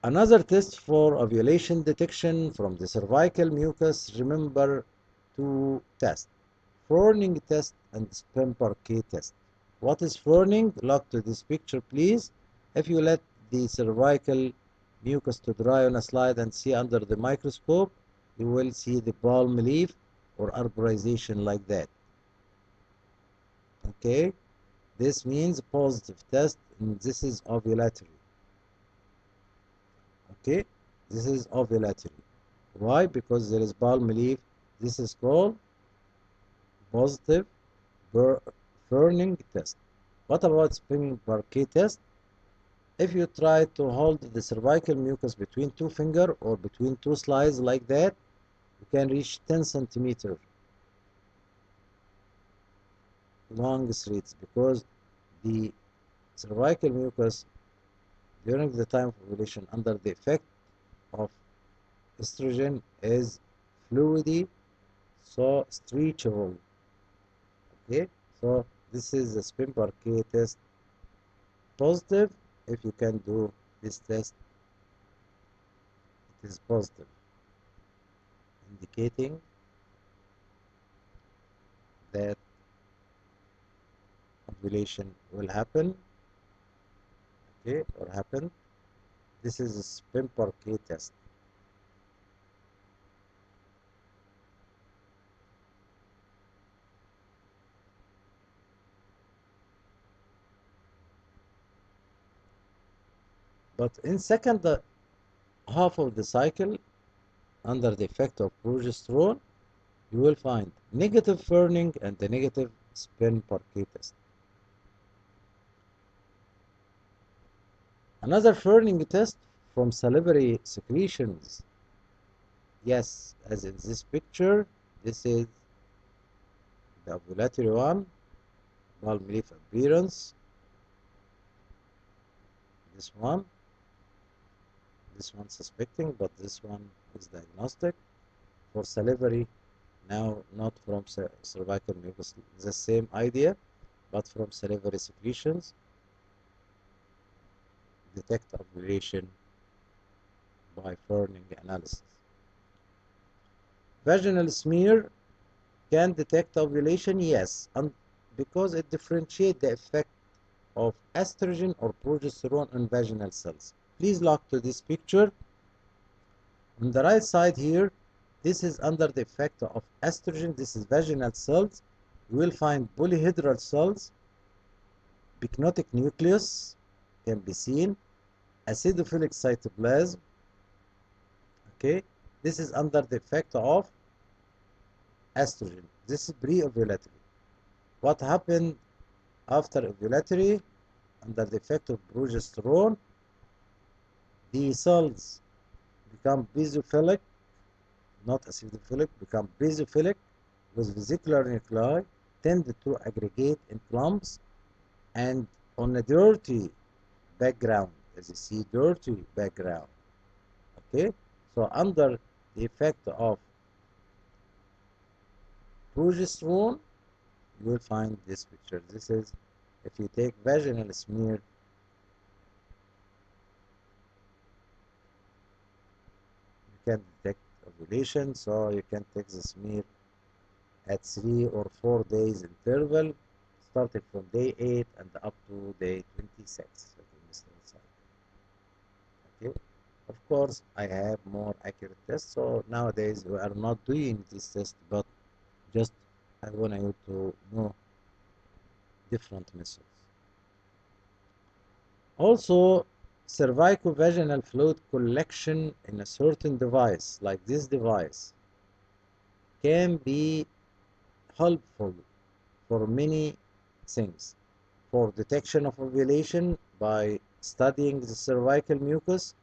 Another test for ovulation detection from the cervical mucus, remember two tests. Ferning test and sperm parquet test. What is ferning? Look to this picture, please. If you let the cervical mucus to dry on a slide and see under the microscope, you will see the palm leaf or arborization like that. Okay, this means positive test, and this is ovulatory. Okay, this is ovulatory. Why? Because there is palm leaf. This is called positive ferning test. What about sperm parquet test? If you try to hold the cervical mucus between two fingers or between two slides like that, you can reach 10 centimeter long threads, because the cervical mucus during the time of ovulation under the effect of estrogen is fluidy, so stretchable. Okay, so this is the sperm parquet test. Positive. If you can do this test, it is positive, indicating that ovulation will happen. Okay, or happen. This is a sperm parquet test. But in second half of the cycle, under the effect of progesterone, you will find negative ferning and the negative sperm parquet test. Another ferning test from salivary secretions. Yes, as in this picture, this is the ovulatory one, palm leaf appearance. This one suspecting, but this one is diagnostic. For salivary, now not from cervical mucus, the same idea, but from salivary secretions, detect ovulation by ferning analysis. Vaginal smear can detect ovulation, yes, and because it differentiates the effect of estrogen or progesterone on vaginal cells. Please look to this picture. On the right side here, this is under the effect of estrogen. This is vaginal cells. You will find polyhedral cells, pycnotic nucleus can be seen, acidophilic cytoplasm. Okay, this is under the effect of estrogen. This is pre-ovulatory. What happened after ovulatory? Under the effect of progesterone, the cells become basophilic, not acidophilic, become basophilic with vesicular nuclei, tend to aggregate in clumps, and on a dirty background, as you see, dirty background. Okay, so under the effect of progesterone, you will find this picture. This is, if you take vaginal smear, you can detect ovulation. So you can take the smear at 3 or 4 days interval, starting from day 8 and up to day 26 of the menstrual cycle. Okay, of course I have more accurate tests, so nowadays we are not doing this test, but just I want you to know different methods. Also, cervicovaginal fluid collection in a certain device, like this device, can be helpful for many things. For detection of ovulation by studying the cervical mucus,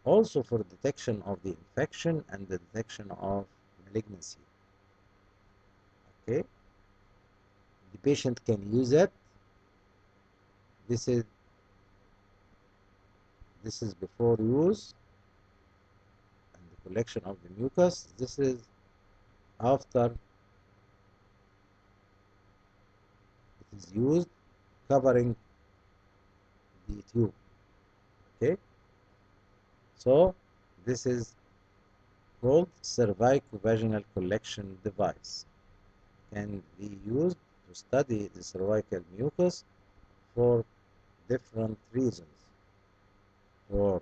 also for detection of the infection and the detection of malignancy. Okay, the patient can use it. This is before use and the collection of the mucus. This is after it is used, covering the tube. Okay, so this is called cervicovaginal collection device. can be used to study the cervical mucus for different reasons. For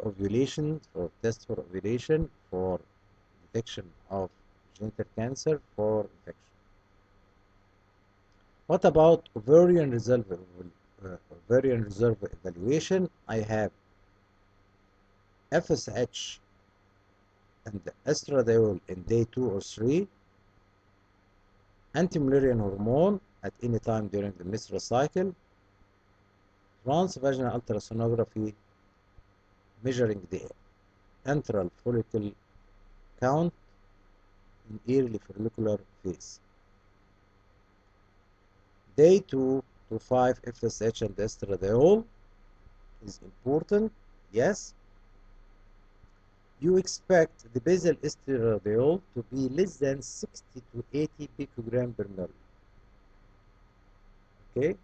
ovulation, for test for ovulation, for detection of genital cancer, for infection. What about ovarian reserve evaluation? I have FSH and estradiol in day 2 or 3, anti-Mullerian hormone at any time during the menstrual cycle, transvaginal ultrasonography measuring the antral follicle count in early follicular phase. Day 2 to 5 FSH and estradiol is important, yes. You expect the basal estradiol to be less than 60 to 80 picogram per ml. Okay?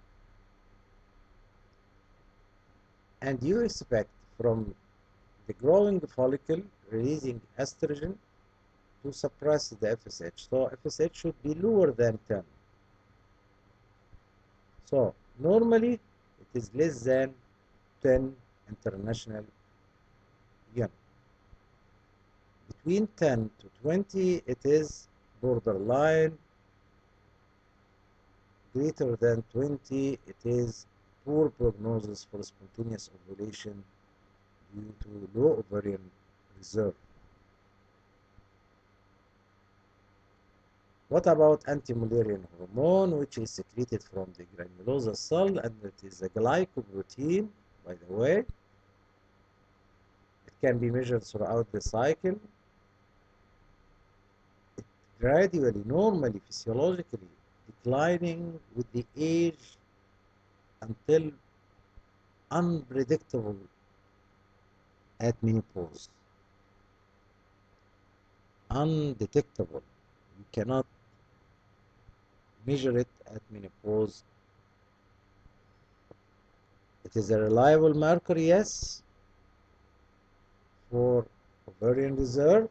And you expect from the growing follicle releasing estrogen to suppress the FSH. So FSH should be lower than 10. So normally it is less than 10 international unit. Between 10 to 20 it is borderline. Greater than 20 it is poor prognosis for spontaneous ovulation due to low ovarian reserve. What about anti-Mullerian hormone, which is secreted from the granulosa cell, and it is a glycoprotein, by the way. It can be measured throughout the cycle. It gradually, normally, physiologically declining with the age until unpredictable at menopause. Undetectable. You cannot measure it at menopause. It is a reliable marker, yes, for ovarian reserve,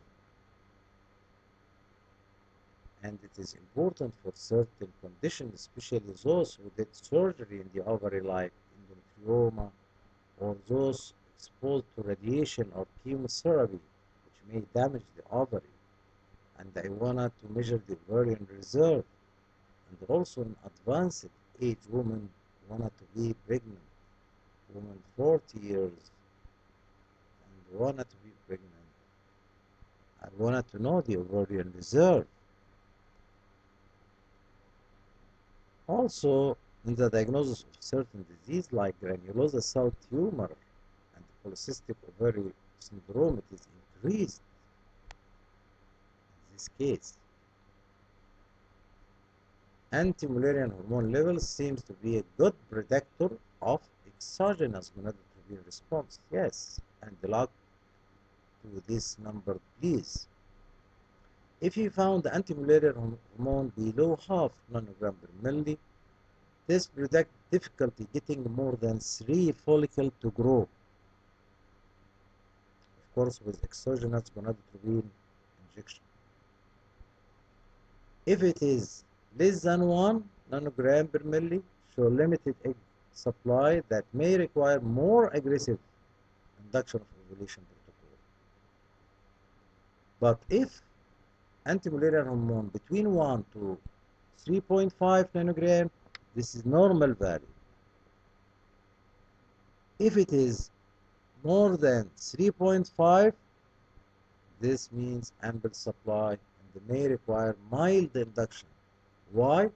and it is important for certain conditions, especially those who did surgery in the ovary, like endometrioma, or those exposed to radiation or chemotherapy, which may damage the ovary. And I wanted to measure the ovarian reserve, and also an advanced age woman wanted to be pregnant, woman 40 years, and wanted to be pregnant. I wanted to know the ovarian reserve. Also, in the diagnosis of certain disease like granulosa cell tumor and polycystic ovary syndrome, it is increased in this case. Anti-Mullerian hormone levels seems to be a good predictor of exogenous gonadotropin response. Yes, and log to this number, please. If you found the anti-Mullerian hormone below half nanogram per milli, this predicts difficulty getting more than 3 follicles to grow. Of course, with exogenous gonadotropin injection. If it is less than 1 nanogram per milli, show limited egg supply that may require more aggressive induction of ovulation protocol. But if anti-Mullerian hormone between 1 to 3.5 nanogram, this is normal value. If it is more than 3.5, this means ample supply and may require mild induction. Why?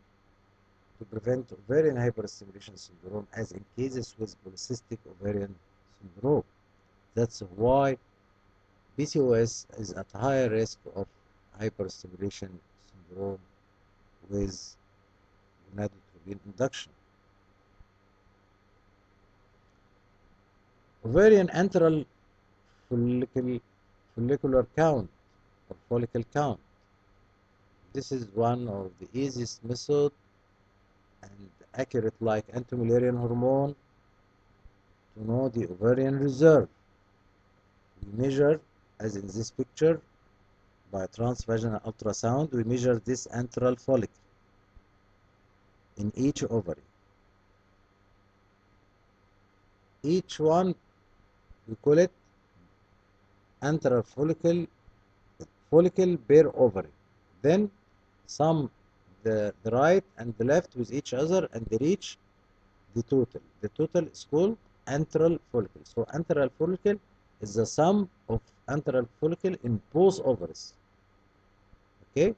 To prevent ovarian hyperstimulation syndrome, as in cases with polycystic ovarian syndrome. That's why PCOS is at higher risk of hyperstimulation syndrome with gonadotropin induction. Ovarian antral follicular count or follicle count. This is one of the easiest method and accurate like anti-Mullerian hormone to know the ovarian reserve. We measure, as in this picture, by transvaginal ultrasound, we measure this antral follicle in each ovary. Each one, we call it antral follicle per ovary. Then sum the right and the left with each other and reach the total. The total is called antral follicle. So antral follicle is the sum of antral follicle in both ovaries. Okay?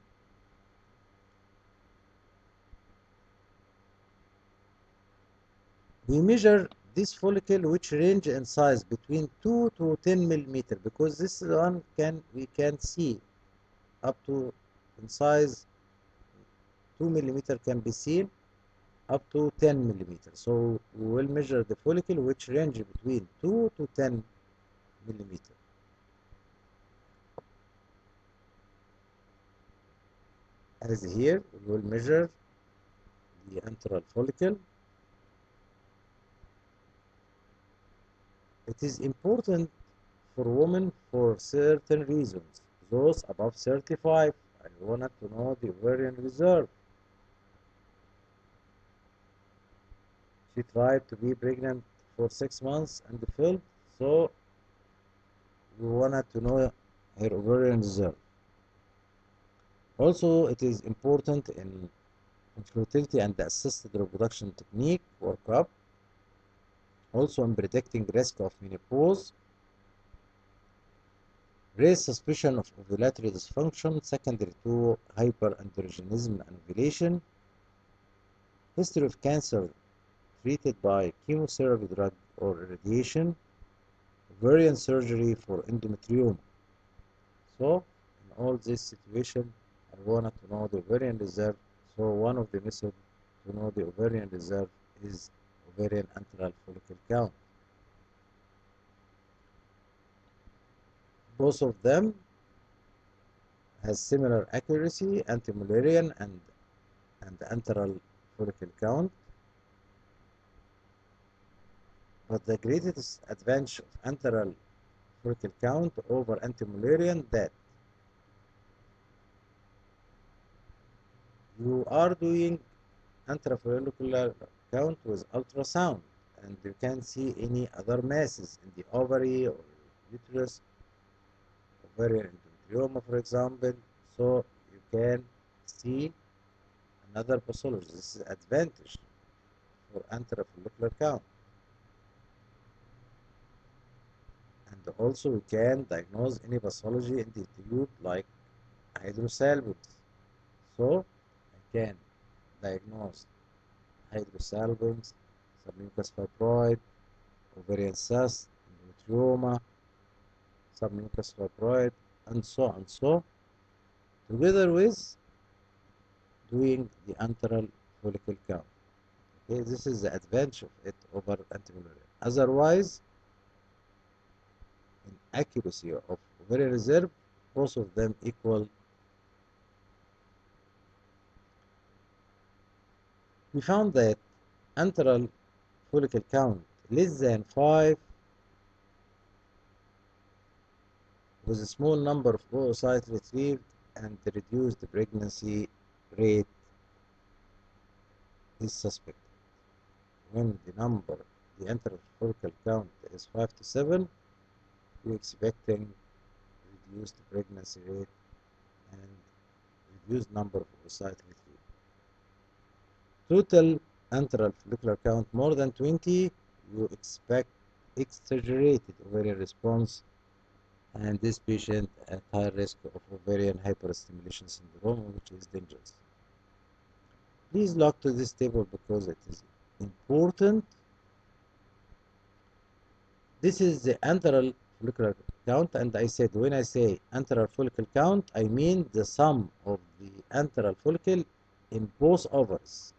We measure this follicle which range in size between 2 to 10 millimeter, because this one we can see up to in size 2 millimeter can be seen up to 10 millimeter. So we will measure the follicle which range between 2 to 10 millimeter. As here, we will measure the antral follicle. It is important for women for certain reasons. Those above 35, I wanted to know the ovarian reserve. She tried to be pregnant for 6 months and failed, so we wanted to know her ovarian reserve. Also, it is important in fertility and assisted reproduction technique workup. Also in predicting risk of menopause, raise suspicion of ovulatory dysfunction secondary to hyperandrogenism and ovulation, history of cancer treated by chemotherapy drug or radiation, ovarian surgery for endometrioma. So in all this situation, I wanted to know the ovarian reserve. So one of the methods to know the ovarian reserve is ovarian antral follicle count. Both of them has similar accuracy, anti-Mullerian and antral follicle count. But the greatest advantage of antral follicle count over anti-Mullerian that you are doing intrafollicular count with ultrasound, and you can see any other masses in the ovary or uterus, ovarian endometrioma, for example. So you can see another pathology. This is advantage for intrafollicular count. And also we can diagnose any pathology in the tube like hydrosalpingosis. So I can diagnose hydrosalpingosis, submucous fibroid, ovarian cyst, endometrioma, submucous fibroid, and so on. So together with doing the antral follicle count. Okay, this is the advantage of it over anti-Mullerian. Otherwise, in accuracy of ovarian reserve, both of them equal. We found that antral follicle count less than 5 with a small number of oocytes retrieved and the reduced pregnancy rate is suspected. When the antral follicle count is 5 to 7, we're expecting reduced pregnancy rate and reduced number of oocytes retrieved. Total antral follicular count more than 20, you expect exaggerated ovarian response, and this patient at high risk of ovarian hyperstimulation syndrome, which is dangerous. Please look to this table because it is important. This is the antral follicular count, and I said when I say antral follicle count, I mean the sum of the antral follicle in both ovaries.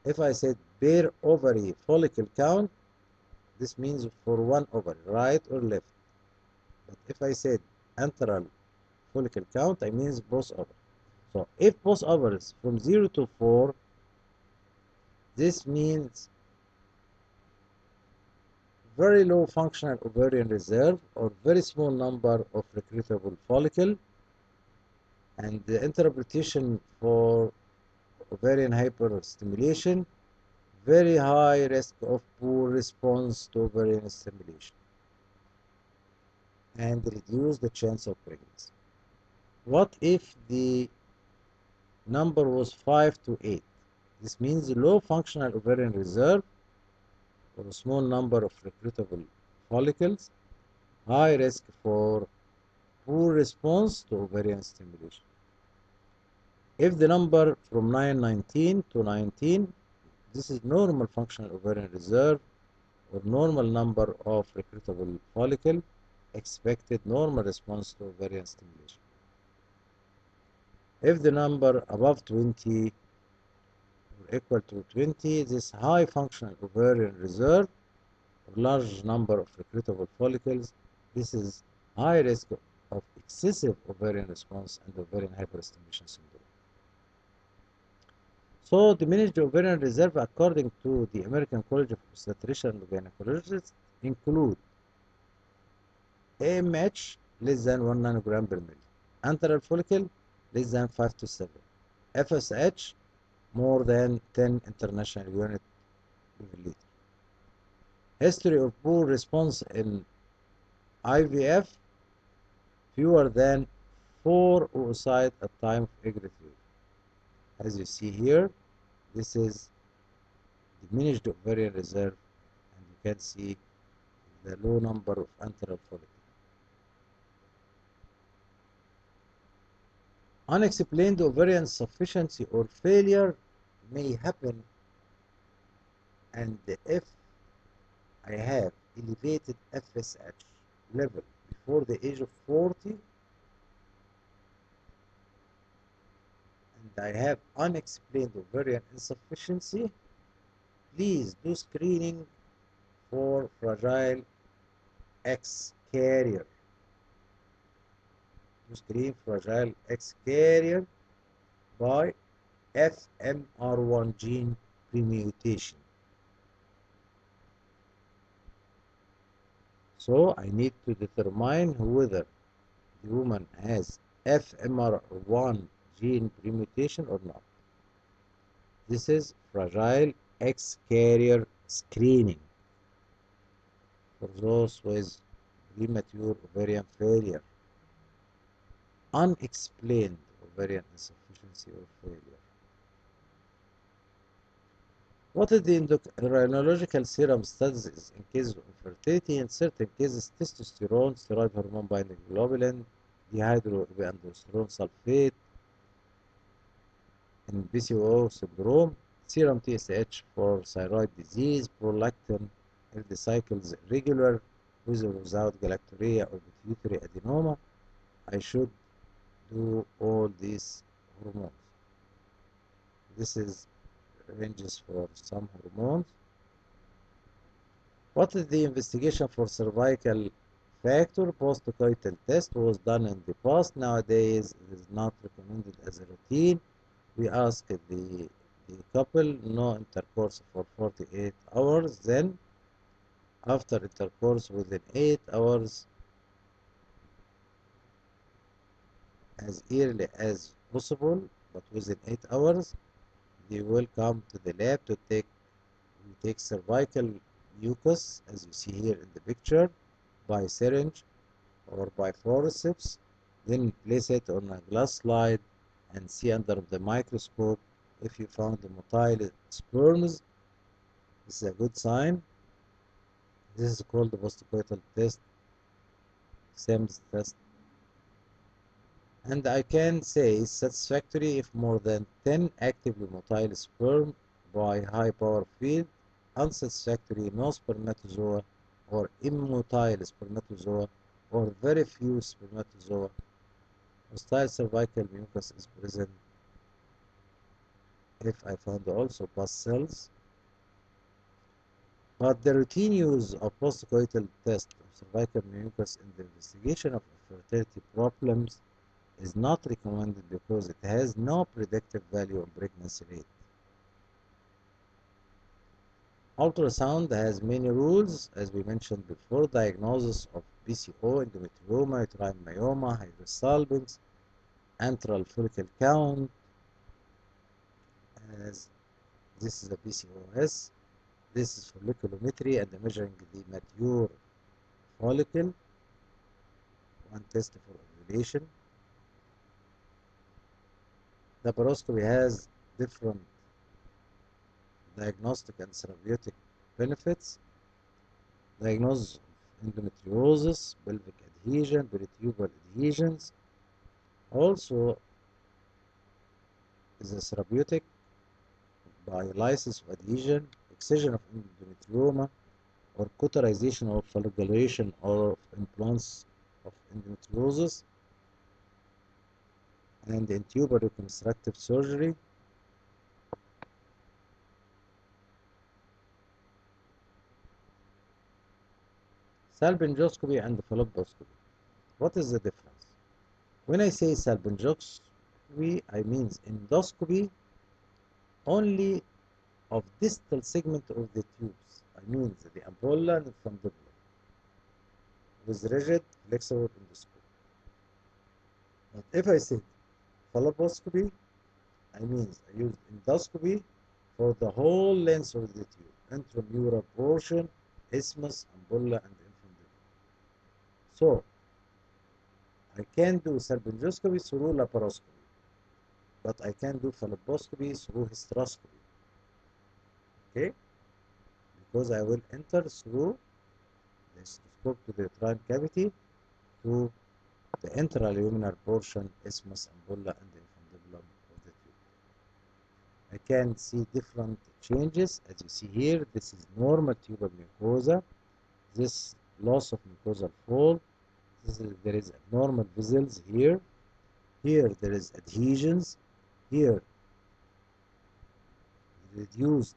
If I said per ovary follicle count, this means for one ovary, right or left. But if I said antral follicle count, I mean both ovaries. So if both ovaries from 0 to 4, this means very low functional ovarian reserve or very small number of recruitable follicle, and the interpretation for ovarian hyperstimulation, very high risk of poor response to ovarian stimulation, and reduce the chance of pregnancy. What if the number was 5 to 8? This means low functional ovarian reserve or a small number of recruitable follicles, high risk for poor response to ovarian stimulation. If the number from 919 to 19, this is normal functional ovarian reserve or normal number of recruitable follicle, expected normal response to ovarian stimulation. If the number above 20 or equal to 20, this high functional ovarian reserve or large number of recruitable follicles, this is high risk of excessive ovarian response and ovarian hyperstimulation syndrome. So diminished ovarian reserve according to the American College of Obstetricians and Gynecologists include AMH less than 1 nanogram per ml, antral follicle less than 5 to 7, FSH more than 10 international unit per liter. History of poor response in IVF, fewer than 4 oocytes at time of egg retrieval. As you see here, this is diminished ovarian reserve, and you can see the low number of antral follicles. Unexplained ovarian insufficiency or failure may happen, and if I have elevated FSH level before the age of 40, and I have unexplained ovarian insufficiency, please do screening for fragile X carrier. To screen fragile X carrier by FMR1 gene premutation. So I need to determine whether the woman has FMR1 gene premutation or not. This is fragile X carrier screening for those with premature ovarian failure, unexplained ovarian insufficiency or failure. What is the endocrinological serum studies in cases of infertility? In certain cases, testosterone, steroid hormone binding globulin, dihydroepiandrosterone sulfate, in PCO syndrome, serum TSH for thyroid disease, prolactin if the cycle is irregular, with or without galactorrhea or pituitary adenoma. I should do all these hormones. This is ranges for some hormones. What is the investigation for cervical factor? Postcoital test was done in the past. Nowadays, it is not recommended as a routine. We ask the couple no intercourse for 48 hours. Then, after intercourse within 8 hours, as early as possible, but within 8 hours, they will come to the lab to take cervical mucus, as you see here in the picture, by syringe or by forceps, then place it on a glass slide and see under the microscope if you found the motile sperms. This is a good sign. This is called the postcoital test, SIMS test. And I can say satisfactory if more than 10 actively motile sperm by high power field, unsatisfactory no spermatozoa or immotile spermatozoa or very few spermatozoa. Hostile cervical mucus is present if I found also pus cells. But the routine use of postcoital test of cervical mucus in the investigation of fertility problems is not recommended because it has no predictive value on pregnancy rate. Ultrasound has many rules, as we mentioned before: diagnosis of BCO, endometrioma, uterine myoma, hydrosalpinx, antral follicle count, as this is a BCOS. This is folliculometry and measuring the mature follicle, one test for ovulation. Laparoscopy has different diagnostic and therapeutic benefits. Diagnosis of endometriosis, pelvic adhesion, peritubal adhesions. Also is a therapeutic by lysis of adhesion, excision of endometrioma, or cauterization or flagellation of implants of endometriosis, and intubal reconstructive surgery. Salpingoscopy and falloposcopy. What is the difference? When I say salpingoscopy, I mean endoscopy only of distal segment of the tubes. I mean the ampulla and infundibular with rigid flexible endoscopy. But if I say falloposcopy, I mean I use endoscopy for the whole length of the tube, intramural portion, isthmus, ampulla, and infundibular. So I can do salpingoscopy through laparoscopy, but I can do falloposcopy through hysteroscopy. Okay? Because I will enter through the hysteroscope to the uterine cavity to the intraluminal portion, isthmus, ampulla, and the infundibulum of the tube. I can see different changes. As you see here, this is normal tubal mucosa. This loss of mucosal fold. There is abnormal vessels here. Here there is adhesions. Here reduced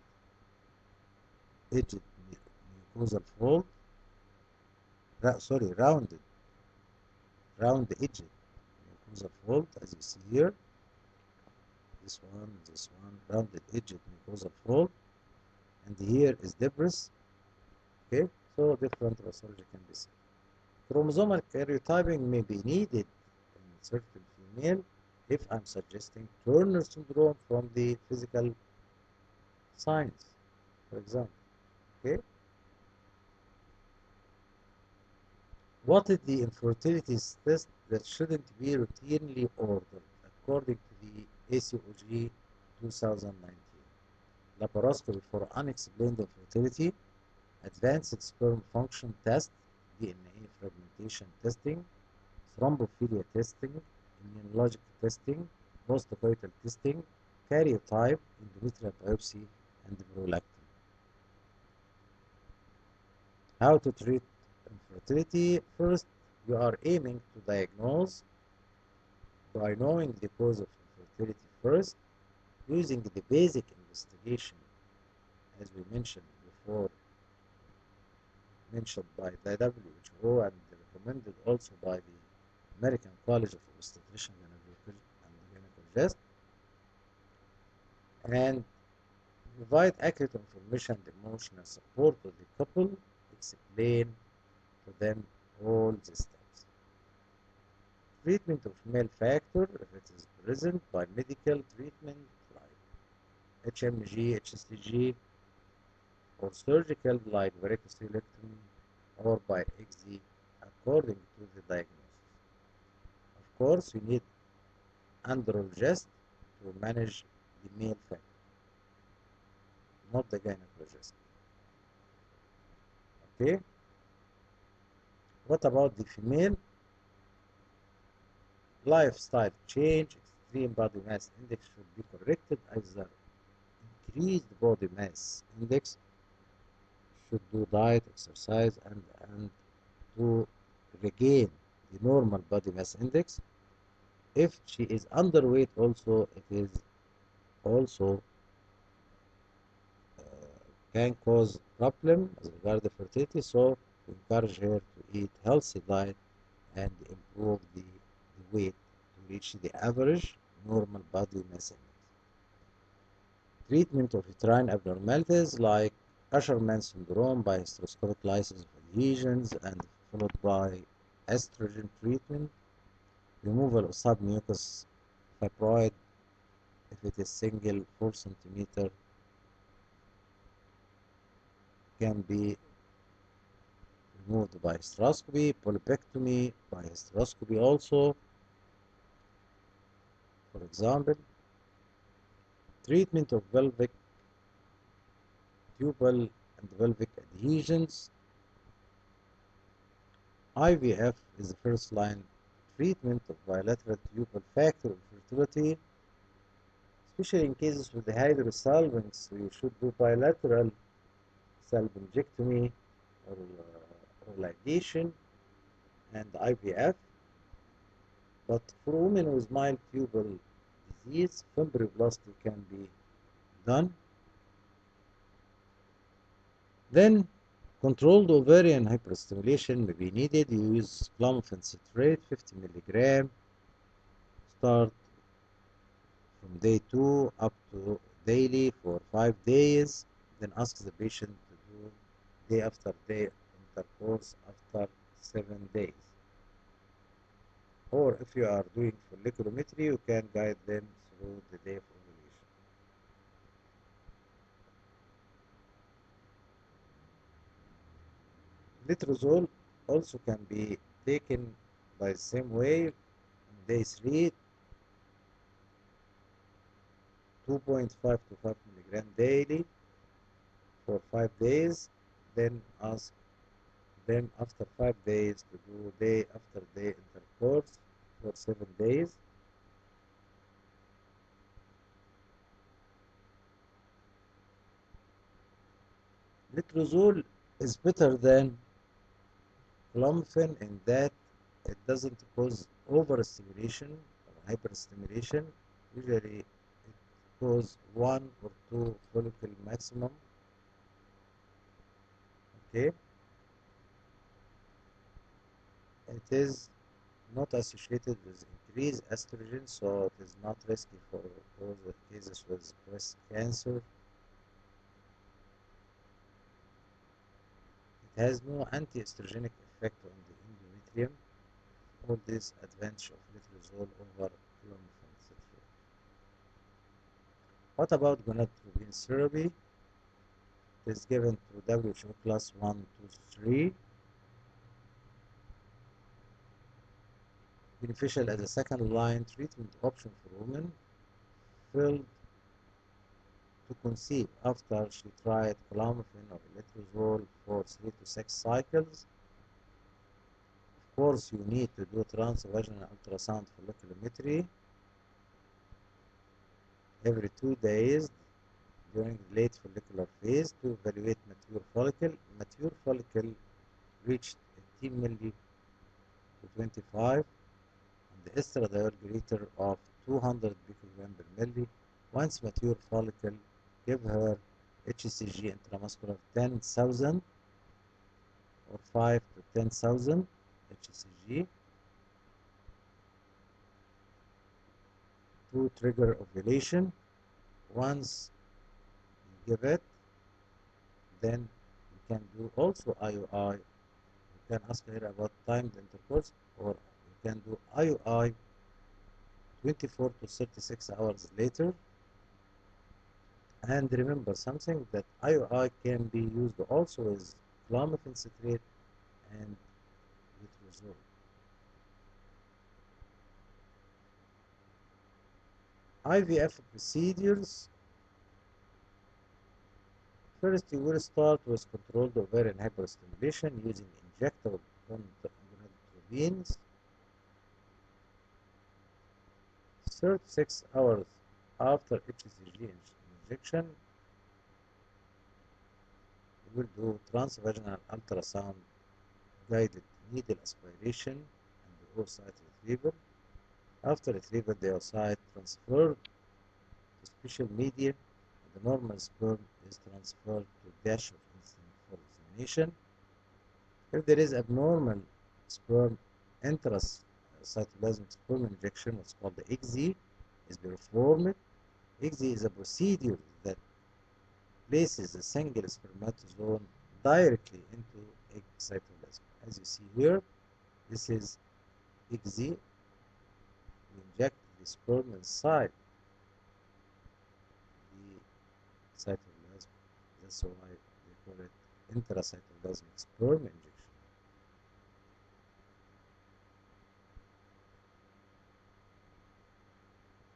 edged mucosal fold. Round edged mucosal fold, as you see here. This one, rounded edged mucosal fold, and here is debris. Okay, so different pathology can be seen. Chromosomal karyotyping may be needed in certain female if I'm suggesting Turner syndrome from the physical signs, for example. Okay. What is the infertility test that shouldn't be routinely ordered according to the ACOG 2019? Laparoscopy for unexplained infertility, advanced sperm function test, DNA fragmentation testing, thrombophilia testing, immunologic testing, postcoital testing, karyotype, endometrial biopsy, and prolactin. How to treat infertility? First, you are aiming to diagnose by knowing the cause of infertility first, using the basic investigation as we mentioned before, mentioned by the WHO and recommended also by the American College of Obstetricians and Gynecologists, and provide accurate information and emotional support to the couple, explain to them all the steps. Treatment of male factor, if it is present, by medical treatment like HMG, HCG, or surgical like varicocectomy, or by XZ according to the diagnosis. Of course, you need andrologist to manage the male factor, not the gynecologist. Okay? What about the female? Lifestyle change, extreme body mass index should be corrected. Either increased body mass index, should do diet, exercise, and to regain the normal body mass index. If she is underweight also, it is also can cause problem as regards the fertility, so encourage her to eat healthy diet and improve the weight to reach the average normal body mass index. Treatment of uterine abnormalities like Asherman syndrome by hysteroscopic lysis of lesions and followed by estrogen treatment, removal of submucous fibroid if it is single 4 centimeter can be removed by hysteroscopy, polypectomy by hysteroscopy also. For example, treatment of pelvic, tubal and pelvic adhesions. IVF is the first line treatment of bilateral tubal factor of fertility, especially in cases with the hydrosalpinx. You should do bilateral salpingectomy or ligation and IVF. But for women with mild tubal disease, fembryoplasty can be done. Then, controlled ovarian hyperstimulation may be needed. You use clomiphene citrate, 50 milligram. Start from day 2 up to daily for 5 days. Then ask the patient to do day after day intercourse after 7 days. Or if you are doing folliculometry, you can guide them through the day of ovulation. Letrozole also can be taken by the same way on day 3, 2.5 to 5 milligram daily for 5 days. Then ask them after 5 days to do day after day intercourse for 7 days. Letrozole is better than clomiphene in that it doesn't cause overstimulation or hyperstimulation. Usually it causes 1 or 2 follicle maximum. Okay, it is not associated with increased estrogen, so it is not risky for all the cases with breast cancer. It has no anti-estrogenic effect on the endometrium. All this advantage of letrozole over clomiphene citrate. What about gonadotropin therapy? It is given to WHO class 1, 2, 3. Beneficial as a second-line treatment option for women failed to conceive after she tried clomiphene or letrozole for 3 to 6 cycles. Of course, you need to do transvaginal ultrasound folliculometry every 2 days during the late follicular phase to evaluate mature follicle. Mature follicle reached 18 milli to 25 and the estradiol greater of 200 picogram per milli. Once mature follicle, give her HCG intramuscular 10,000 or 5 to 10,000 HCG to trigger ovulation. Once you give it, then you can do also IUI. You can ask her about timed intercourse, or you can do IUI 24 to 36 hours later. And remember something, that IUI can be used also with clomiphene citrate and letrozole. IVF procedures. First, you will start with controlled ovarian hyperstimulation using injectable gonadotropins. 36 hours after HCG injection, you will do transvaginal ultrasound guided needle aspiration and the oocyte retrieval. After retrieval, the oocyte transferred to special media, and the normal sperm is transferred to dash of insulin for insemination. If there is abnormal sperm, intracytoplasmic sperm injection, what's called the ICSI, is performed. ICSI is a procedure that places a single spermatozoon directly into egg cytoplasm. As you see here, this is egg Z. We inject the sperm inside the cytoplasm. That's why they call it intracytoplasmic sperm injection.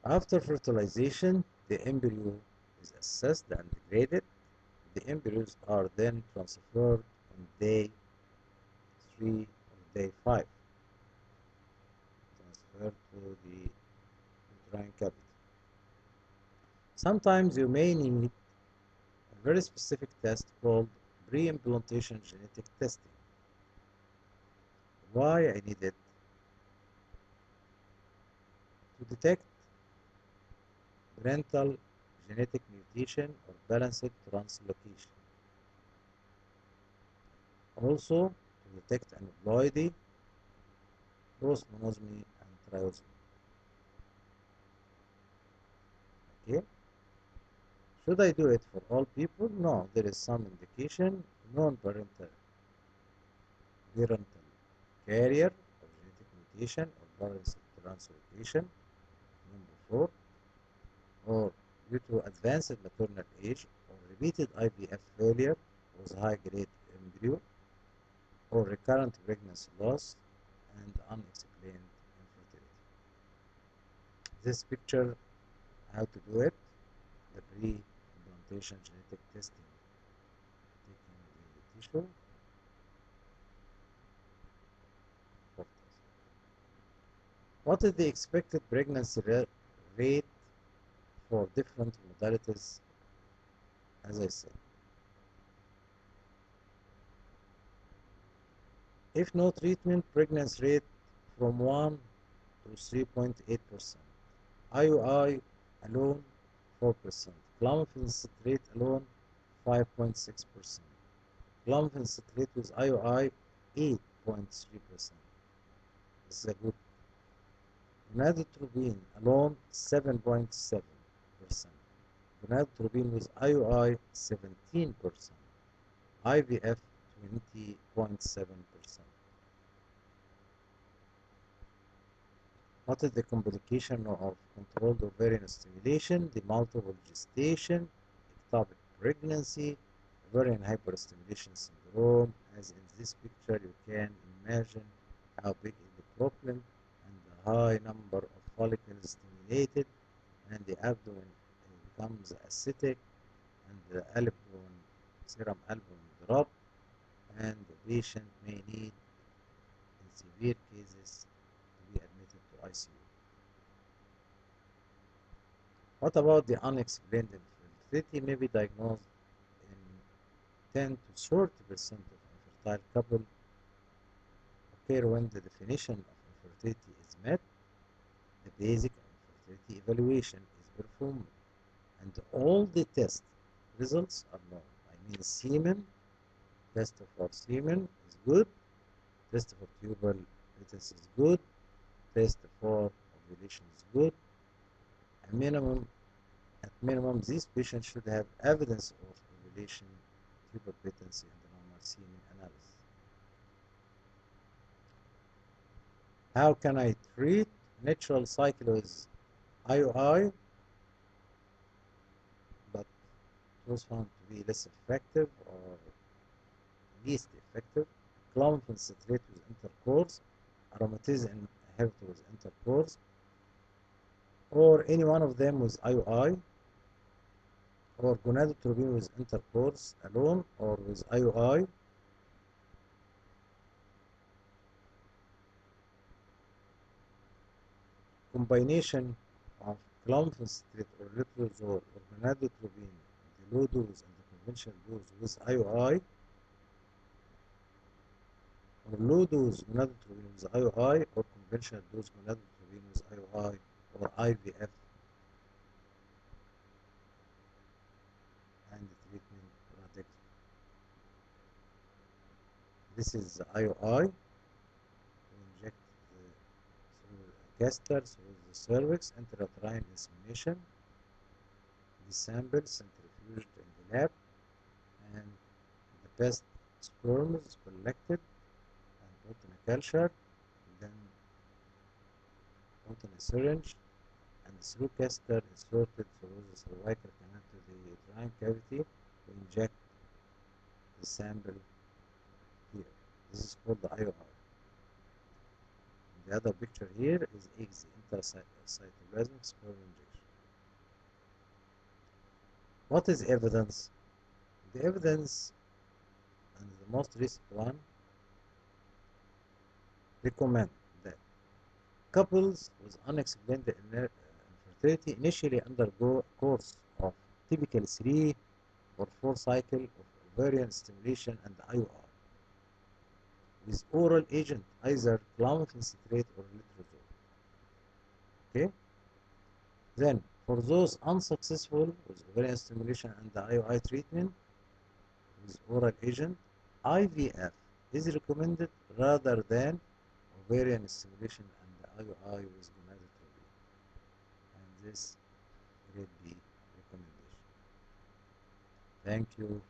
After fertilization, the embryo is assessed and graded. The embryos are then transferred on day 3 or day 5, transferred to the uterine cavity. Sometimes you may need a very specific test called pre-implantation genetic testing. Why I need it? To detect parental genetic mutation or balanced translocation. Also, to detect aneuploidy, prosmonosmy, and triosmy. Okay? Should I do it for all people? No, there is some indication. Non-parental carrier of genetic mutation or balanced translocation, number 4, or due to advanced maternal age or repeated IVF failure with high-grade embryo, or recurrent pregnancy loss and unexplained infertility. This picture, how to do it, the pre-implantation genetic testing, taking the tissue. What is the expected pregnancy rate for different modalities? As I said, if no treatment, pregnancy rate from 1 to 3.8%. IUI alone 4%. Clomiphene rate alone 5.6%. Clomiphene rate with IUI 8.3%. This is a good. Gonadotropin alone 7.7%. Gonadotropin with IUI 17%. IVF 20.7%. What is the complication of controlled ovarian stimulation? The multiple gestation, ectopic pregnancy, ovarian hyperstimulation syndrome. As in this picture, you can imagine how big is the problem and the high number of follicles stimulated, and the abdomen becomes acidic, and the albumin, serum albumin drop, and the patient may need, in severe cases, to be admitted to ICU. What about the unexplained infertility? May be diagnosed in 10 to 30% of infertile couple occur when the definition of infertility is met, the basic infertility evaluation is performed, and all the test results are known. I mean, semen, test for semen is good, test for tubal patency is good, test for ovulation is good. At minimum, these patients should have evidence of ovulation, tubal patency, and the normal semen analysis. How can I treat natural cycle with IUI, but it was found to be less effective or least effective? Clomiphene citrate with intercourse, aromatase inhibitor with intercourse, or any one of them with IUI, or gonadotropin with intercourse alone or with IUI. Combination of clomiphene citrate or letrozole or gonadotropin, the low dose and the conventional dose with IUI, or low dose gonadotropin with IUI, or conventional dose gonadotropin with IUI, or IVF and treatment product. This is the IUI. We inject through a caster through the cervix, intrauterine insemination. The sample centrifuged in the lab and the best sperm is collected and put in a culture, then put in a syringe, and through catheter inserted through the cervical canal to the uterine cavity to inject the sample here. This is called the IOR. The other picture here is IGSI, intracytoplasmic sperm injection. What is evidence? The evidence, and the most recent one, recommend that couples with unexplained infertility initially undergo a course of typically 3 or 4 cycles of ovarian stimulation and IOR with oral agent, either clomiphene citrate or letrozole. Okay? Then, for those unsuccessful with ovarian stimulation and the IOI treatment with oral agent, IVF is recommended rather than ovarian stimulation and the IOI with gonadotropin. And this grade B recommendation. Thank you.